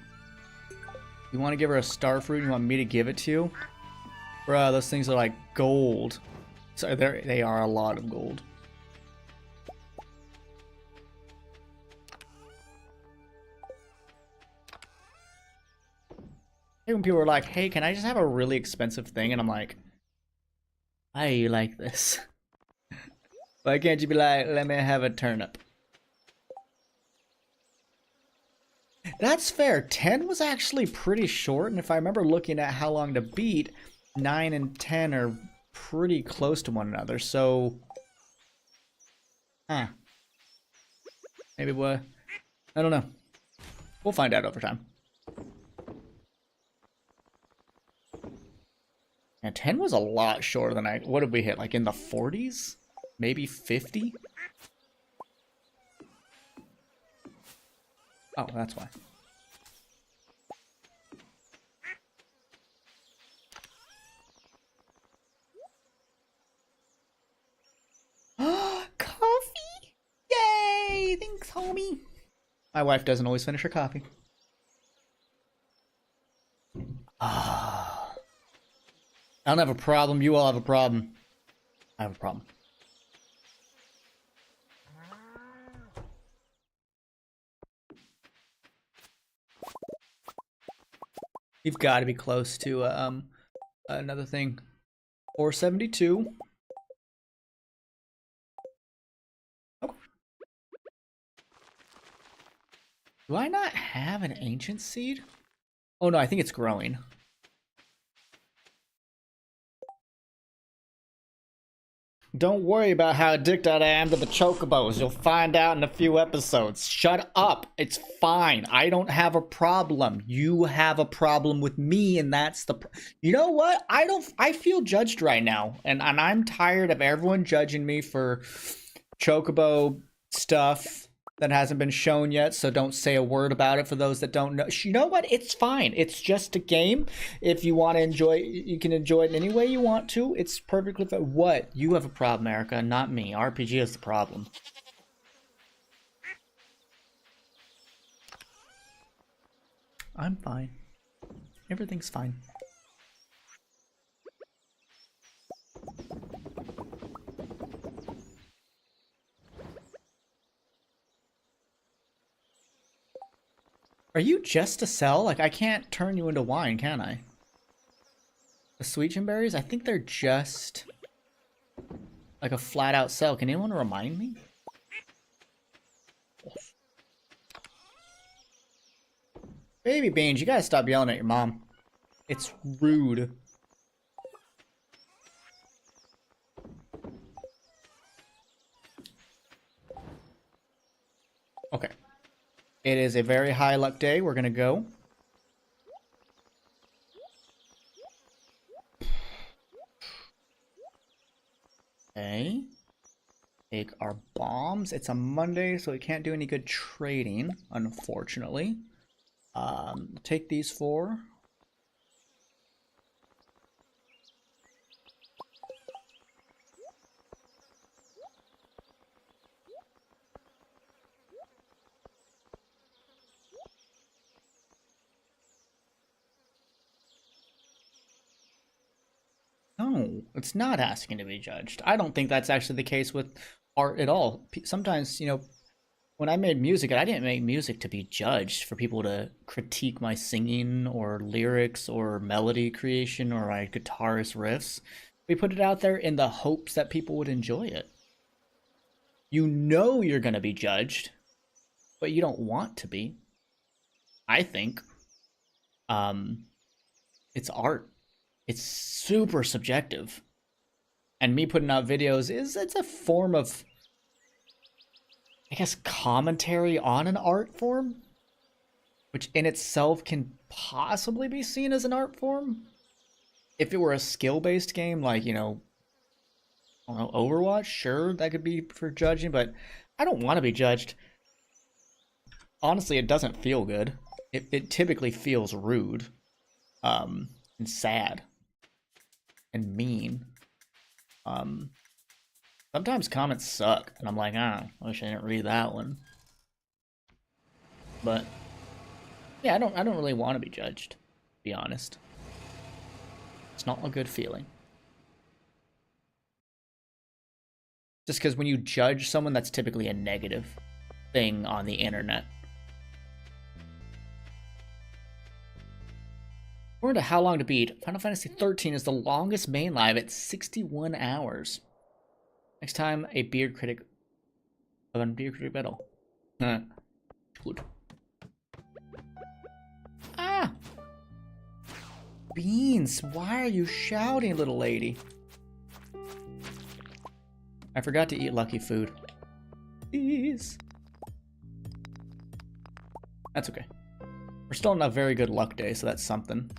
You want to give her a star fruit? You want me to give it to you? Bruh, those things are like gold. So they are a lot of gold. When people are like, hey, can I just have a really expensive thing? And I'm like, why are you like this? Why can't you be like, let me have a turnip? That's fair. 10 was actually pretty short, and if I remember looking at how long to beat, 9 and 10 are pretty close to one another, so... Huh. Maybe what? I don't know. We'll find out over time. And 10 was a lot shorter than I... What did we hit? Like in the 40s? Maybe 50? Oh, that's why. Coffee! Yay! Thanks, homie. My wife doesn't always finish her coffee. Ah. I don't have a problem. You all have a problem. I have a problem. You've got to be close to another thing. 472. Okay. Do I not have an ancient seed? Oh no, I think it's growing. Don't worry about how addicted I am to the chocobos. You'll find out in a few episodes. Shut up. It's fine. I don't have a problem. You have a problem with me, and that's the... You know what? I feel judged right now, and I'm tired of everyone judging me for chocobo stuff that hasn't been shown yet, so don't say a word about it for those that don't know. You know what? It's fine. It's just a game. If you want to enjoy it, you can enjoy it in any way you want to. It's perfectly fine. What? You have a problem, Erica, not me. RPG is the problem. I'm fine. Everything's fine. Are you just to sell? Like, I can't turn you into wine, can I? The sweet berries? I think they're just like a flat out sell. Can anyone remind me? Baby Beans, you gotta stop yelling at your mom. It's rude. Okay. It is a very high luck day. We're gonna go. Okay. Take our bombs. It's a Monday, so we can't do any good trading, unfortunately. Take these 4. No, it's not asking to be judged. I don't think that's actually the case with art at all. Sometimes, you know, when I made music, I didn't make music to be judged for people to critique my singing or lyrics or melody creation or my guitarist riffs. We put it out there in the hopes that people would enjoy it. You know you're going to be judged, but you don't want to be. I think. It's art. It's super subjective. And me putting out videos it's a form of, I guess, commentary on an art form, which in itself can possibly be seen as an art form. If it were a skill-based game like, you know, I don't know, Overwatch, sure, that could be for judging, but I don't want to be judged. Honestly, it doesn't feel good. It typically feels rude, and sad, and mean. Sometimes comments suck, and I'm like, I wish I didn't read that one. But yeah, I don't really want to be judged, to be honest. It's not a good feeling. Just because when you judge someone, that's typically a negative thing on the internet. According to How Long to Beat, Final Fantasy XIII is the longest main live at 61 hours. Next time, a beard critic of a beard critic battle. Good. Beans, why are you shouting, little lady? I forgot to eat lucky food. Please. That's okay. We're still on a very good luck day, so that's something.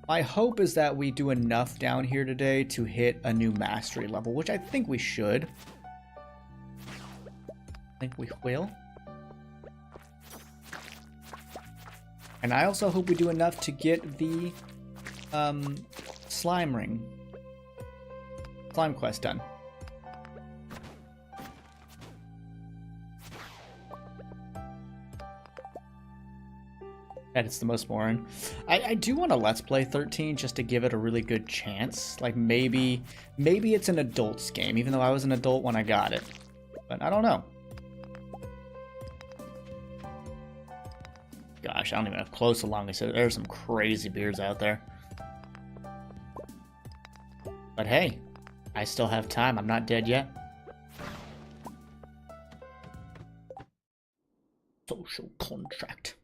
My hope is that we do enough down here today to hit a new mastery level, which I think we should. I think we will. And I also hope we do enough to get the slime quest done. It's the most boring. I do want to Let's Play 13 just to give it a really good chance. Like maybe it's an adult's game, even though I was an adult when I got it. But I don't know. Gosh, I don't even have close along. I said there's some crazy beards out there. But hey, I still have time. I'm not dead yet. Social contract.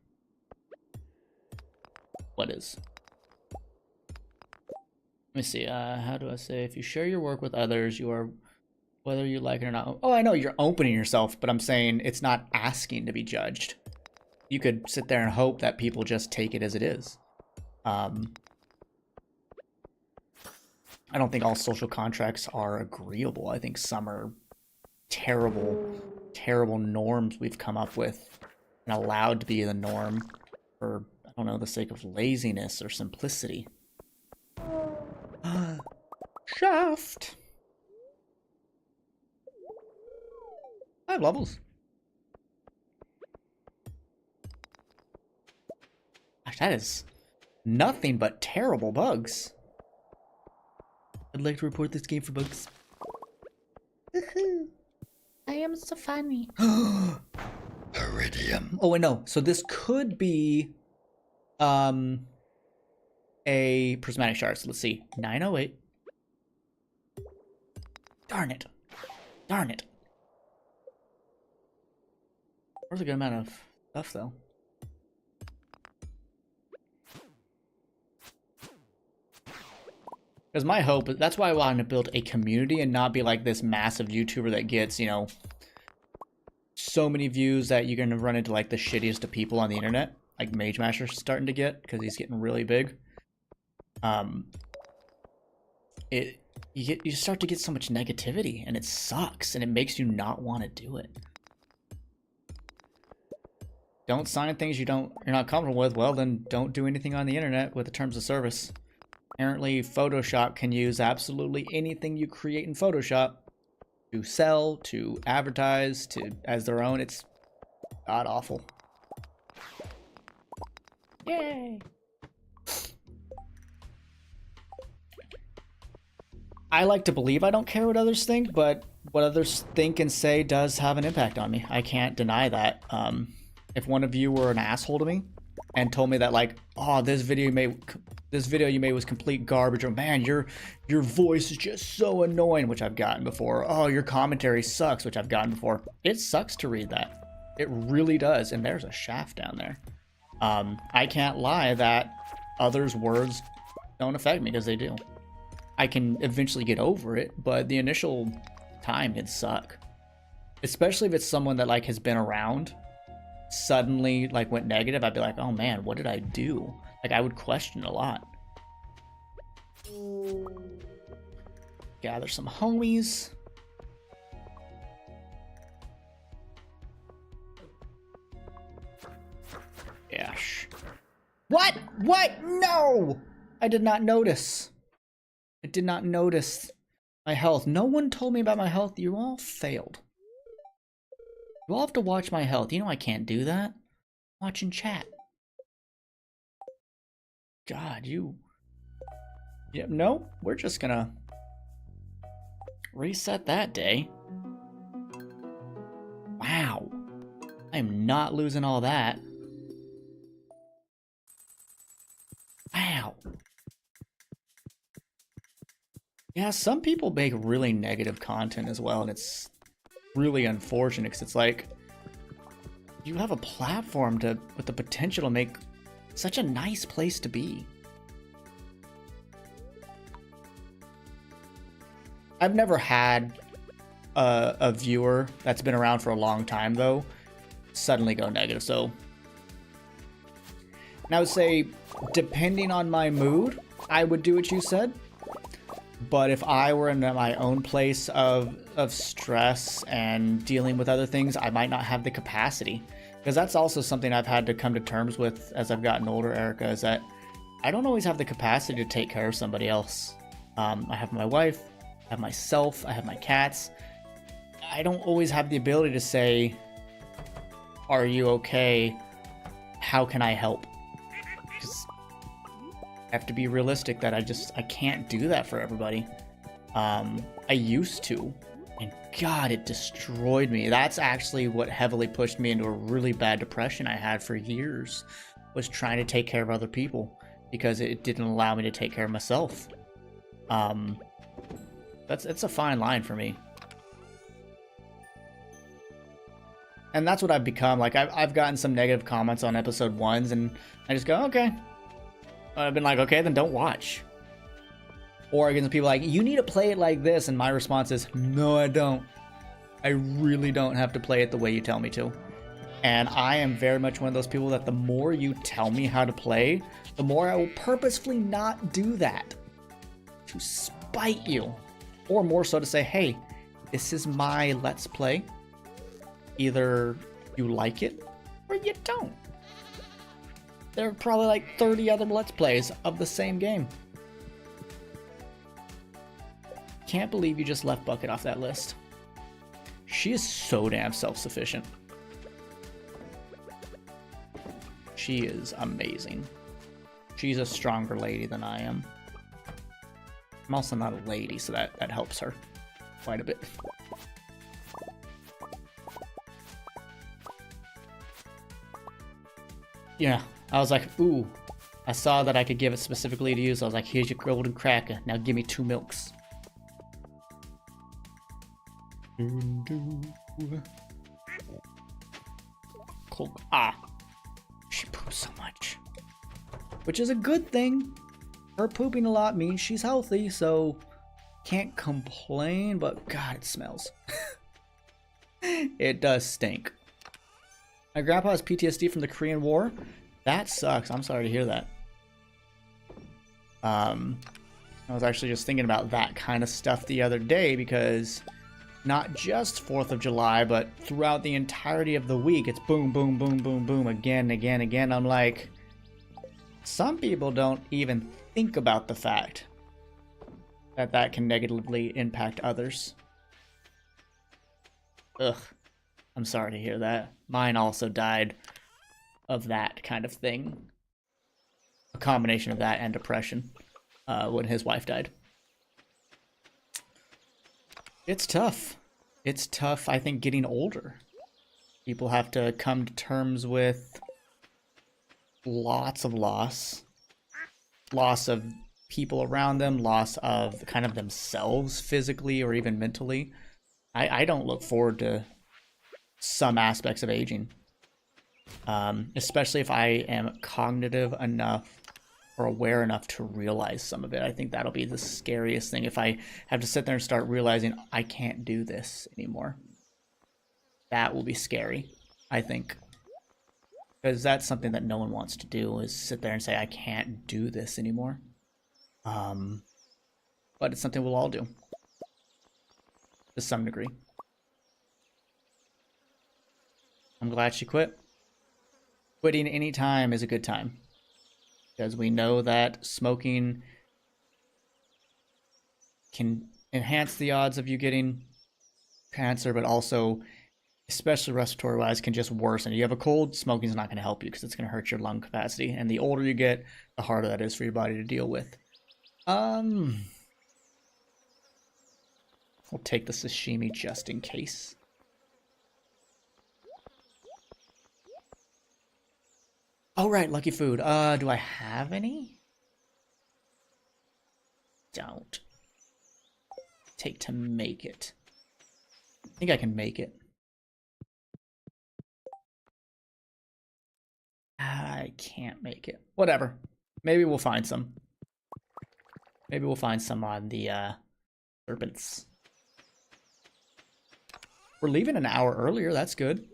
What is? Let me see. How do I say? If you share your work with others, you are, whether you like it or not. Oh, I know you're opening yourself, but I'm saying it's not asking to be judged. You could sit there and hope that people just take it as it is. I don't think all social contracts are agreeable. I think some are terrible, terrible norms we've come up with and allowed to be the norm for, I don't know, the sake of laziness or simplicity. Shaft! 5 levels. Gosh, that is nothing but terrible bugs. I'd like to report this game for bugs. I am so funny. Iridium. Oh, wait, no. So this could be a prismatic shard. So let's see. 908. Darn it. Darn it. There's a good amount of stuff, though. Because my hope, that's why I wanted to build a community and not be like this massive YouTuber that gets, you know, so many views that you're going to run into like the shittiest of people on the internet. Like Mage Masher's starting to get, because he's getting really big. You start to get so much negativity, and it sucks, and it makes you not want to do it. Don't sign things you're not comfortable with. Well, then don't do anything on the internet with the terms of service. Apparently, Photoshop can use absolutely anything you create in Photoshop to sell, to advertise, to as their own. It's god awful. Yay! I like to believe I don't care what others think, but what others think and say does have an impact on me. I can't deny that. If one of you were an asshole to me and told me that, like, oh, this video you made was complete garbage, or man, your voice is just so annoying, which I've gotten before. Oh, your commentary sucks, which I've gotten before. It sucks to read that. It really does. And there's a shaft down there. I can't lie that others' words don't affect me, because they do. I can eventually get over it, but the initial time can suck. Especially if it's someone that like has been around, suddenly like went negative. I'd be like, oh man, what did I do? Like I would question a lot. Gather some homies. Gosh. What? What? No! I did not notice. I did not notice my health. No one told me about my health. You all failed. You all have to watch my health. You know I can't do that. Watching chat. God, you... Yep, no, we're just gonna reset that day. Wow. I am not losing all that. Wow. Yeah, some people make really negative content as well, and it's really unfortunate, because it's like, you have a platform with the potential to make such a nice place to be. I've never had a viewer that's been around for a long time, though, suddenly go negative. So, and I would say, depending on my mood, I would do what you said. But if I were in my own place of stress and dealing with other things, I might not have the capacity. Because that's also something I've had to come to terms with as I've gotten older, Erica, is that I don't always have the capacity to take care of somebody else. I have my wife, I have myself, I have my cats. I don't always have the ability to say, are you okay? How can I help? Because I have to be realistic that I can't do that for everybody. I used to, and God, it destroyed me. That's actually what heavily pushed me into a really bad depression I had for years, was trying to take care of other people because it didn't allow me to take care of myself. It's a fine line for me. And that's what I've become. Like, I've gotten some negative comments on episode 1s, and I just go, okay. I've been like, okay, then don't watch. Or against people like, you need to play it like this, and my response is, no, I don't. I really don't have to play it the way you tell me to. And I am very much one of those people that the more you tell me how to play, the more I will purposefully not do that. To spite you. Or more so to say, hey, this is my Let's Play. Either you like it, or you don't. There are probably like 30 other Let's Plays of the same game. Can't believe you just left Bucket off that list. She is so damn self-sufficient. She is amazing. She's a stronger lady than I am. I'm also not a lady, so that helps her quite a bit. Yeah, I was like, ooh, I saw that I could give it specifically to you, so I was like, here's your golden cracker. Now give me 2 milks. Cool. Ah, she poops so much. Which is a good thing. Her pooping a lot means she's healthy, so can't complain, but God, it smells. It does stink. My grandpa has PTSD from the Korean War. That sucks. I'm sorry to hear that. I was actually just thinking about that kind of stuff the other day because not just 4th of July, but throughout the entirety of the week, it's boom, boom, boom, boom, boom, again, again, again. I'm like, some people don't even think about the fact that that can negatively impact others. Ugh. I'm sorry to hear that. Mine also died of that kind of thing. A combination of that and depression when his wife died. It's tough. It's tough, I think, getting older. People have to come to terms with lots of loss. Loss of people around them, loss of kind of themselves physically or even mentally. I don't look forward to some aspects of aging, especially if I am cognitive enough or aware enough to realize some of it. I think that'll be the scariest thing, if I have to sit there and start realizing I can't do this anymore. That will be scary, I think, because that's something that no one wants to do, is sit there and say I can't do this anymore. But it's something we'll all do to some degree. I'm glad she quit. Quitting any time is a good time, because we know that smoking can enhance the odds of you getting cancer, but also, especially respiratory wise, can just worsen. You have a cold, smoking is not going to help you because it's going to hurt your lung capacity, and the older you get, the harder that is for your body to deal with. I'll take the sashimi just in case. Oh, right, lucky food. Do I have any? Don't. Take to make it. I think I can make it. I can't make it. Whatever. Maybe we'll find some. Maybe we'll find some on the serpents. We're leaving an hour earlier. That's good.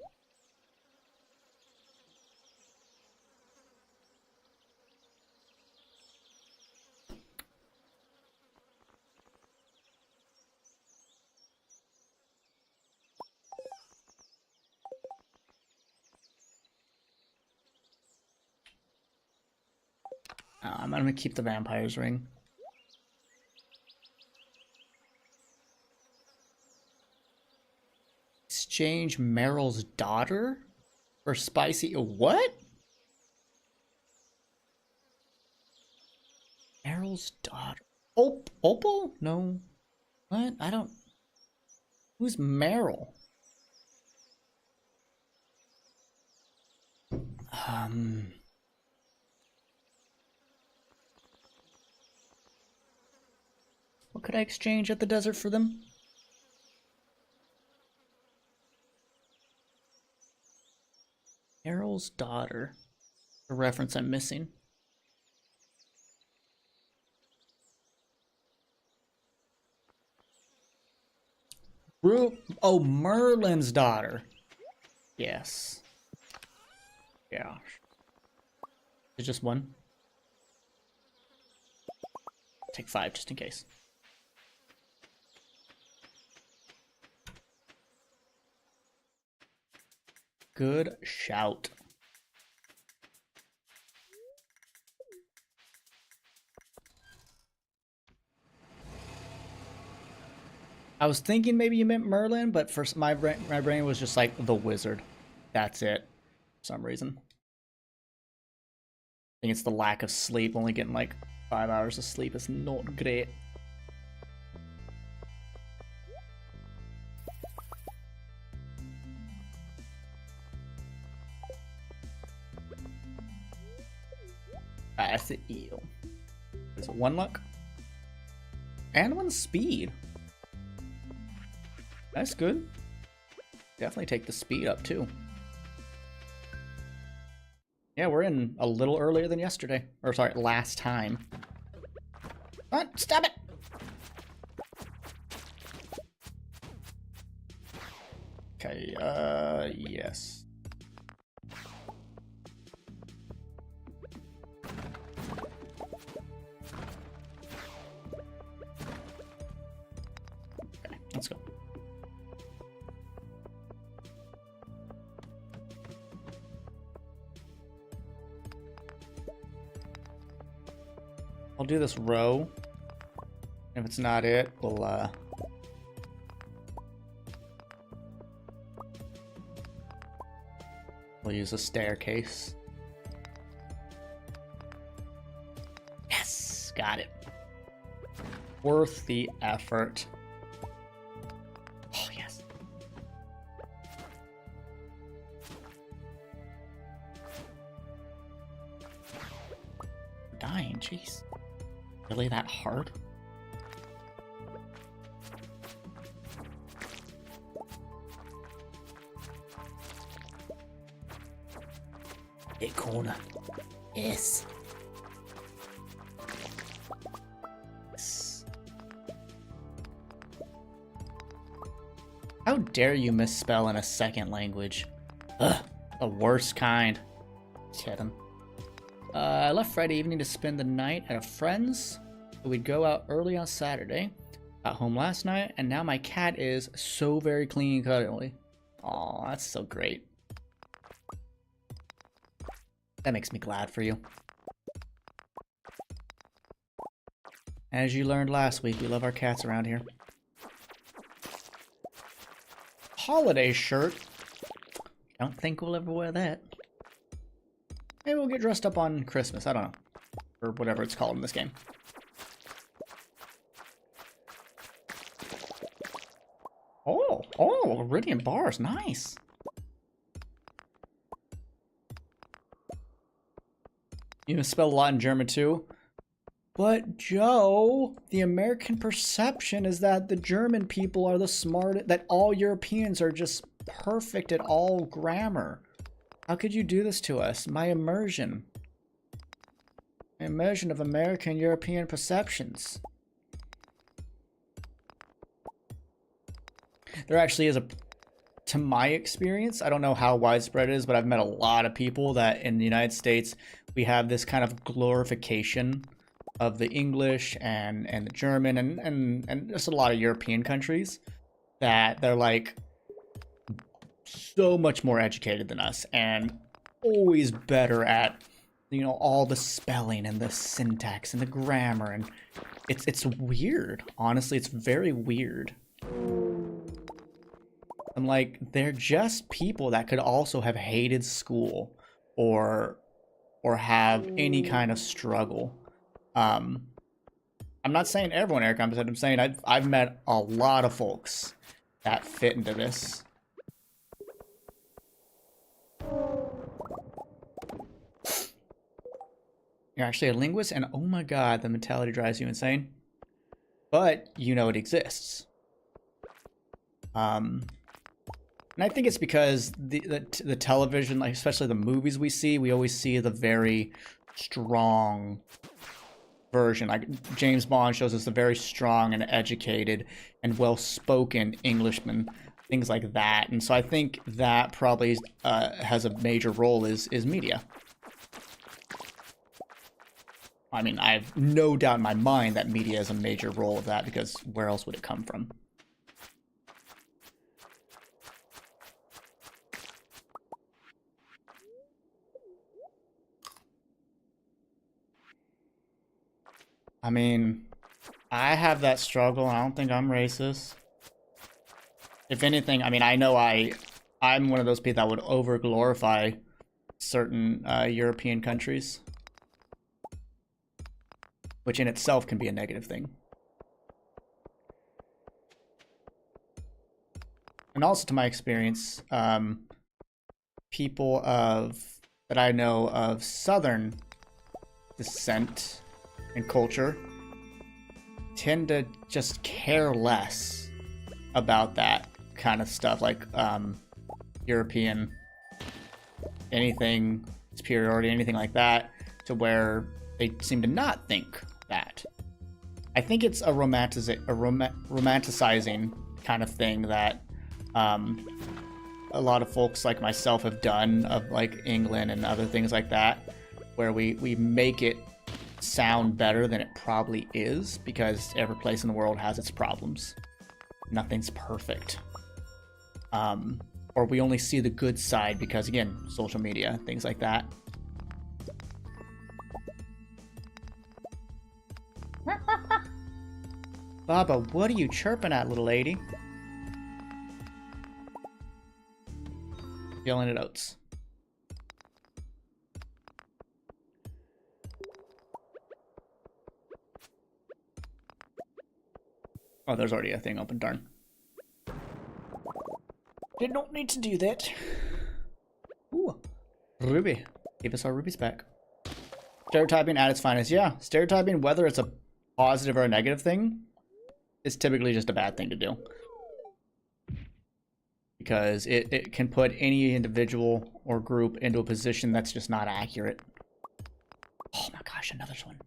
I'm gonna keep the vampire's ring. Exchange Meryl's daughter for spicy. What? Meryl's daughter. Opal? No. What? I don't. Who's Meryl? What could I exchange at the desert for them? Meryl's daughter. A reference I'm missing. Oh, Merlin's daughter. Yes. Yeah. It's just one. Take 5 just in case. Good shout. I was thinking maybe you meant Merlin, but for my brain was just like the wizard. That's it. For some reason. I think it's the lack of sleep. Only getting like 5 hours of sleep is not great. That's the eel. Is it 1 luck? And 1 speed. That's good. Definitely take the speed up too. Yeah, we're in a little earlier than yesterday. Or sorry, last time. Come on, stop it! Okay, yes. Okay, let's go. I'll do this row. If it's not it, we'll use a staircase. Yes, got it. Worth the effort. Oh, yes. Dying, jeez. Really that hard? Hit corner. Yes. Yes. How dare you misspell in a second language? Ugh, the worst kind. Kidding. I left Friday evening to spend the night at a friend's. We'd go out early on Saturday. Got home last night, and now my cat is so very clean and cuddly. Aw, that's so great. That makes me glad for you. As you learned last week, we love our cats around here. Holiday shirt. Don't think we'll ever wear that. Maybe we'll get dressed up on Christmas. I don't know. Or whatever it's called in this game. Oh, Iridium bars. Nice. You misspelled a lot in German too. But Joe, the American perception is that the German people are the smart, that all Europeans are just perfect at all grammar. How could you do this to us? My immersion. My immersion of American European perceptions. There actually is to my experience, I don't know how widespread it is, but I've met a lot of people that in the United States, we have this kind of glorification of the English and the German and just a lot of European countries that they're like so much more educated than us and always better at, you know, all the spelling and the syntax and the grammar, and it's weird. Honestly, it's very weird. I'm like, they're just people that could also have hated school or have any kind of struggle. I'm not saying everyone, Eric. I'm saying I've met a lot of folks that fit into this. You're actually a linguist, and oh my god, the mentality drives you insane. But you know it exists. And I think it's because the television, like especially the movies we see, we always see the very strong version. Like James Bond shows us a very strong and educated and well-spoken Englishman, things like that. And so I think that probably has a major role is media. I mean, I have no doubt in my mind that media has a major role of that, because where else would it come from? I mean, I have that struggle. I don't think I'm racist. If anything, I mean, I know I'm one of those people that would over-glorify certain European countries, which in itself can be a negative thing. And also, to my experience, people that I know of Southern descent and culture tend to just care less about that kind of stuff, like European anything, superiority, anything like that, to where they seem to not think that. I think it's a romanticizing kind of thing that a lot of folks like myself have done of like England and other things like that, where we make it sound better than it probably is, because every place in the world has its problems. Nothing's perfect. Or we only see the good side because, again, social media, things like that. Baba, what are you chirping at, little lady? Yelling at oats. Oh, there's already a thing open, darn. Did not need to do that. Ooh, ruby. Give us our rubies back. Stereotyping at its finest. Yeah, stereotyping, whether it's a positive or a negative thing, is typically just a bad thing to do. Because it can put any individual or group into a position that's just not accurate. Oh my gosh, another one.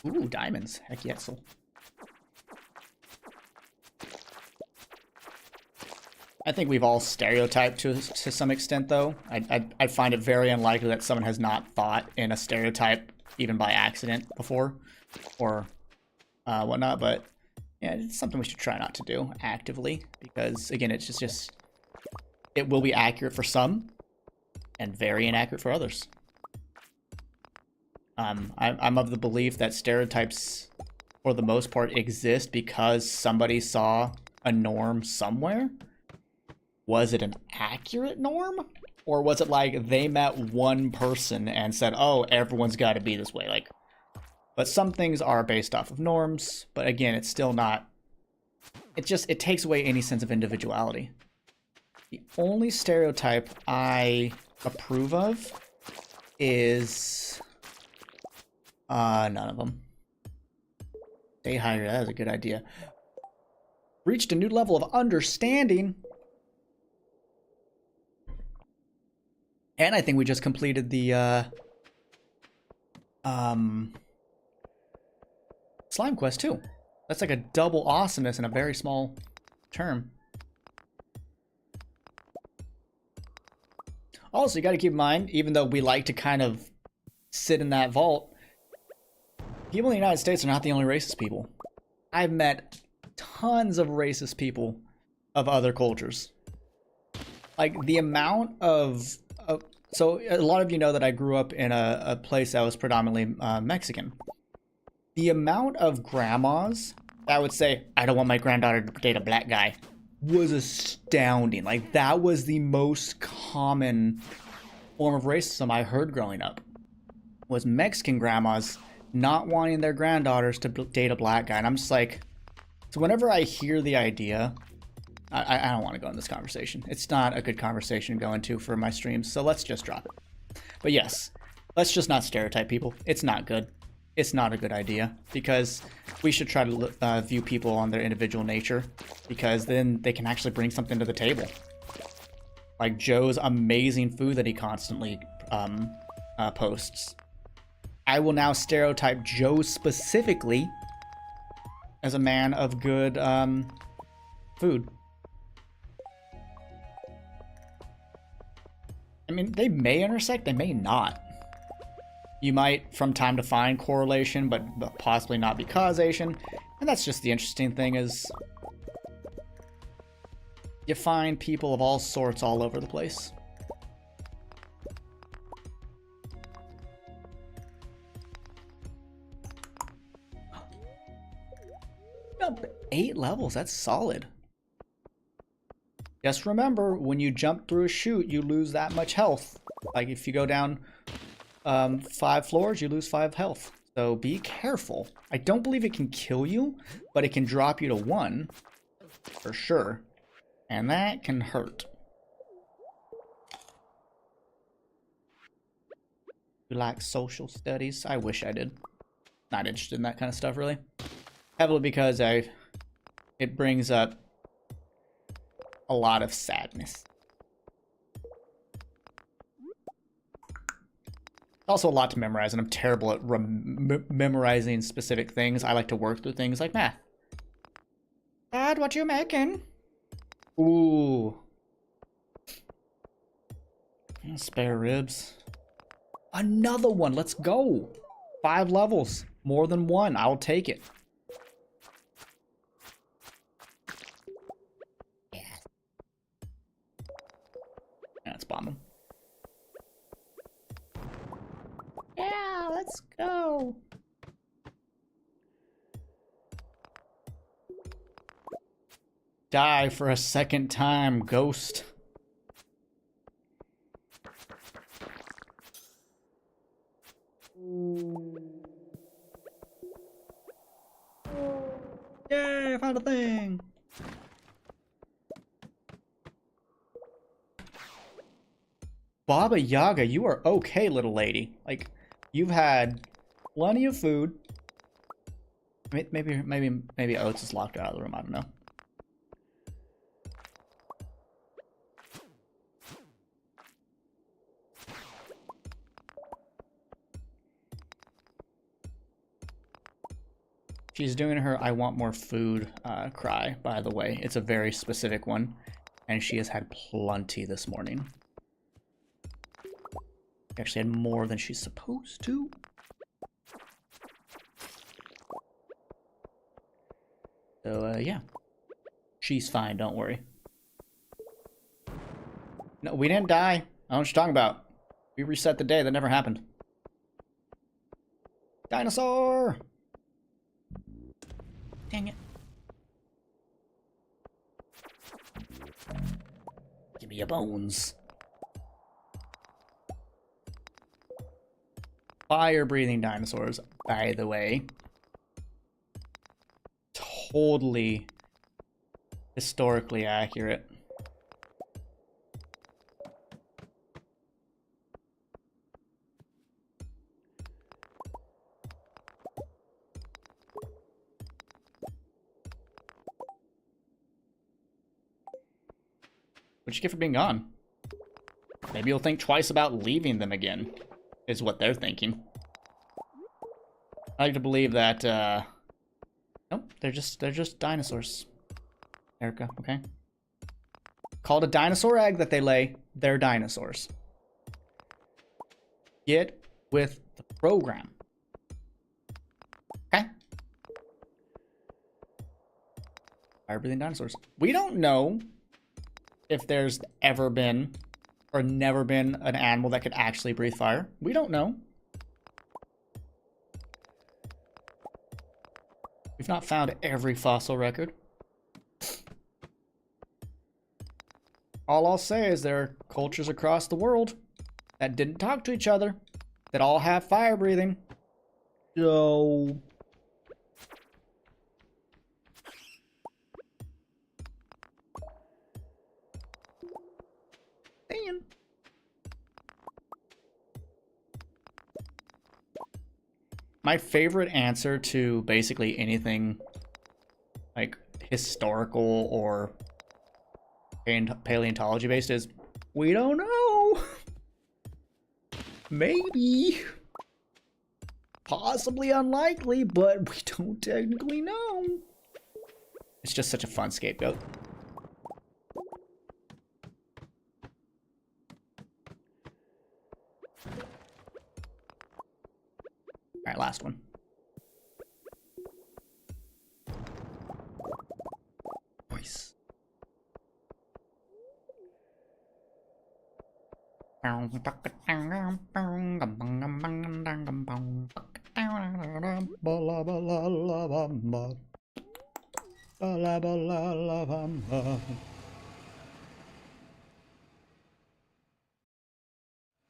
Ooh, diamonds. Heck yes. I think we've all stereotyped to some extent, though. I find it very unlikely that someone has not thought in a stereotype, even by accident, before, or whatnot. But yeah, it's something we should try not to do actively, because again, it's just it will be accurate for some, and very inaccurate for others. I'm of the belief that stereotypes, for the most part, exist because somebody saw a norm somewhere. Was it an accurate norm? Or was it like they met one person and said, oh, everyone's got to be this way? Like, but some things are based off of norms, but again, it's still not, it takes away any sense of individuality. The only stereotype I approve of is none of them. Stay higher. That is a good idea. Reached a new level of understanding. And I think we just completed the slime quest too. That's like a double awesomeness in a very small term. Also, you got to keep in mind, even though we like to kind of sit in that vault, people in the United States are not the only racist people. I've met tons of racist people of other cultures. Like the amount of so a lot of you know that I grew up in a place that was predominantly Mexican. The amount of grandmas that would say, I don't want my granddaughter to date a black guy, was astounding. Like that was the most common form of racism I heard growing up, was Mexican grandmas not wanting their granddaughters to date a black guy. And I'm just like, so whenever I hear the idea, I don't want to go in this conversation. It's not a good conversation to go into for my streams, so let's just drop it. But yes, let's just not stereotype people. It's not good. It's not a good idea, because we should try to view people on their individual nature, because then they can actually bring something to the table. Like Joe's amazing food that he constantly posts. I will now stereotype Joe specifically as a man of good food. I mean, they may intersect, they may not. You might, from time to find correlation, but possibly not be causation. And that's just the interesting thing, is you find people of all sorts all over the place. No, 8 levels, that's solid. Just remember, when you jump through a chute, you lose that much health. Like if you go down 5 floors, you lose 5 health. So be careful. I don't believe it can kill you, but it can drop you to 1 for sure. And that can hurt. You like social studies? I wish I did. Not interested in that kind of stuff, really. Heavily because it brings up a lot of sadness. Also a lot to memorize, and I'm terrible at memorizing specific things. I like to work through things like math. Dad, what you making? Ooh. Spare ribs. Another one. Let's go. 5 levels. More than 1. I'll take it. Yes. Let's bomb him. Yeah, let's go. Die for a second time, ghost. Yay, I found a thing. Baba Yaga, you are okay, little lady. Like, you've had plenty of food. Maybe Oates is locked out of the room. I don't know. She's doing her "I want more food" cry, by the way. It's a very specific one, and she has had plenty this morning. Actually had more than she's supposed to. So, yeah. She's fine, don't worry. No, we didn't die. I don't know what you're talking about. We reset the day. That never happened. Dinosaur! Dang it. Give me your bones. Fire-breathing dinosaurs, by the way. Totally historically accurate. What you get for being gone? Maybe you'll think twice about leaving them again, is what they're thinking. I like to believe that, nope, they're just dinosaurs. Erica, okay? Called a dinosaur egg that they lay, they're dinosaurs. Get with the program. Okay? Fire-breathing dinosaurs. We don't know if there's ever been or never been an animal that could actually breathe fire. We don't know. We've not found every fossil record. All I'll say is there are cultures across the world that didn't talk to each other, that all have fire breathing. So... Damn. My favorite answer to basically anything like historical or paleontology based is, we don't know. Maybe. Possibly unlikely, but we don't technically know. It's just such a fun scapegoat. Alright, last one. Voice.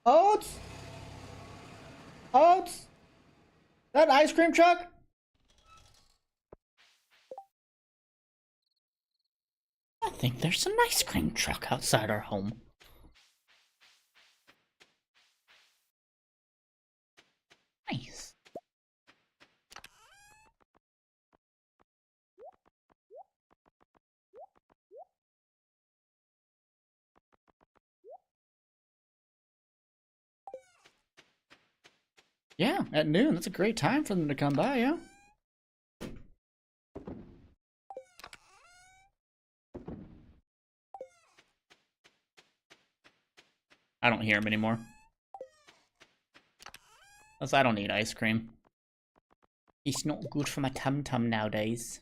Oats! Oats! That ice cream truck? I think there's an ice cream truck outside our home. Nice. Yeah, at noon. That's a great time for them to come by, yeah? I don't hear him anymore. Plus, I don't need ice cream. It's not good for my tum-tum nowadays.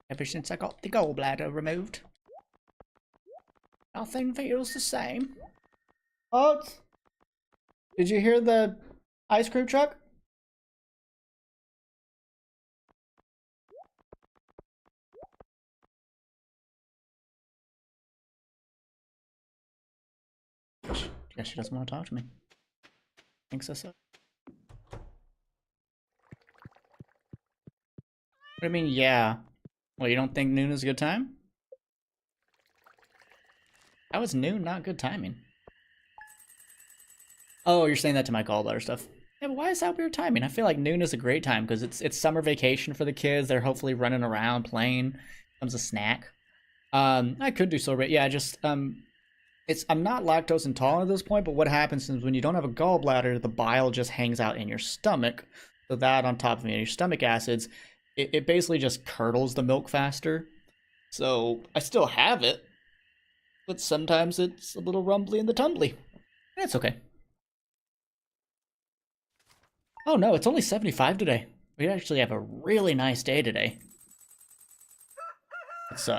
Ever since I got the gallbladder removed, nothing feels the same. Oats! Did you hear the ice cream truck? Guess she doesn't want to talk to me. Thinks so. What do you mean, yeah? Well, you don't think noon is a good time? How is noon not good timing? Oh, you're saying that to my gallbladder stuff. Yeah, but why is that weird timing? I feel like noon is a great time because it's summer vacation for the kids. They're hopefully running around, playing. Comes a snack. I could do so, but yeah, just I'm not lactose intolerant at this point, but what happens is when you don't have a gallbladder, the bile just hangs out in your stomach. So that on top of your stomach acids, it basically just curdles the milk faster. So I still have it, but sometimes it's a little rumbly in the tumbly. That's okay. Oh no, it's only 75 today. We actually have a really nice day today. It's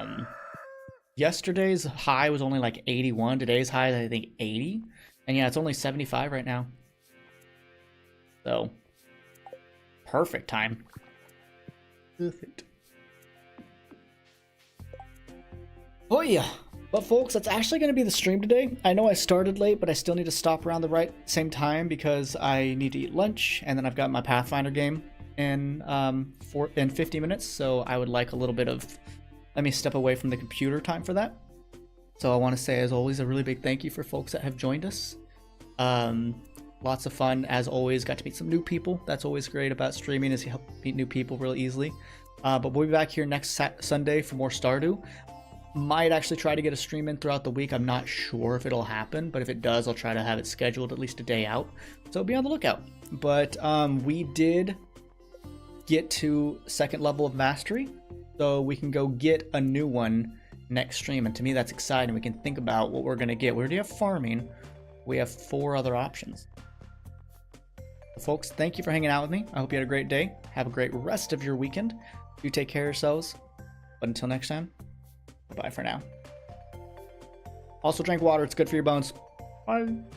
yesterday's high was only like 81. Today's high is I think 80. And yeah, it's only 75 right now. So perfect time. Perfect. Oh yeah. But folks, that's actually going to be the stream today. I know I started late, but I still need to stop around the same time because I need to eat lunch, and then I've got my Pathfinder game in 50 minutes, so I would like a little bit of, let me step away from the computer time for that. So I want to say, as always, a really big thank you for folks that have joined us. Lots of fun, as always. Got to meet some new people. That's always great about streaming, is you help meet new people real easily. But we'll be back here next Sunday for more Stardew. Might actually try to get a stream in throughout the week. I'm not sure if it'll happen, but if it does, I'll try to have it scheduled at least a day out. So be on the lookout. But we did get to second level of mastery, so we can go get a new one next stream. And to me, that's exciting. We can think about what we're going to get. We already have farming. We have 4 other options. So folks, thank you for hanging out with me. I hope you had a great day. Have a great rest of your weekend. You take care of yourselves. But until next time, bye for now. Also drink water. It's good for your bones. Bye.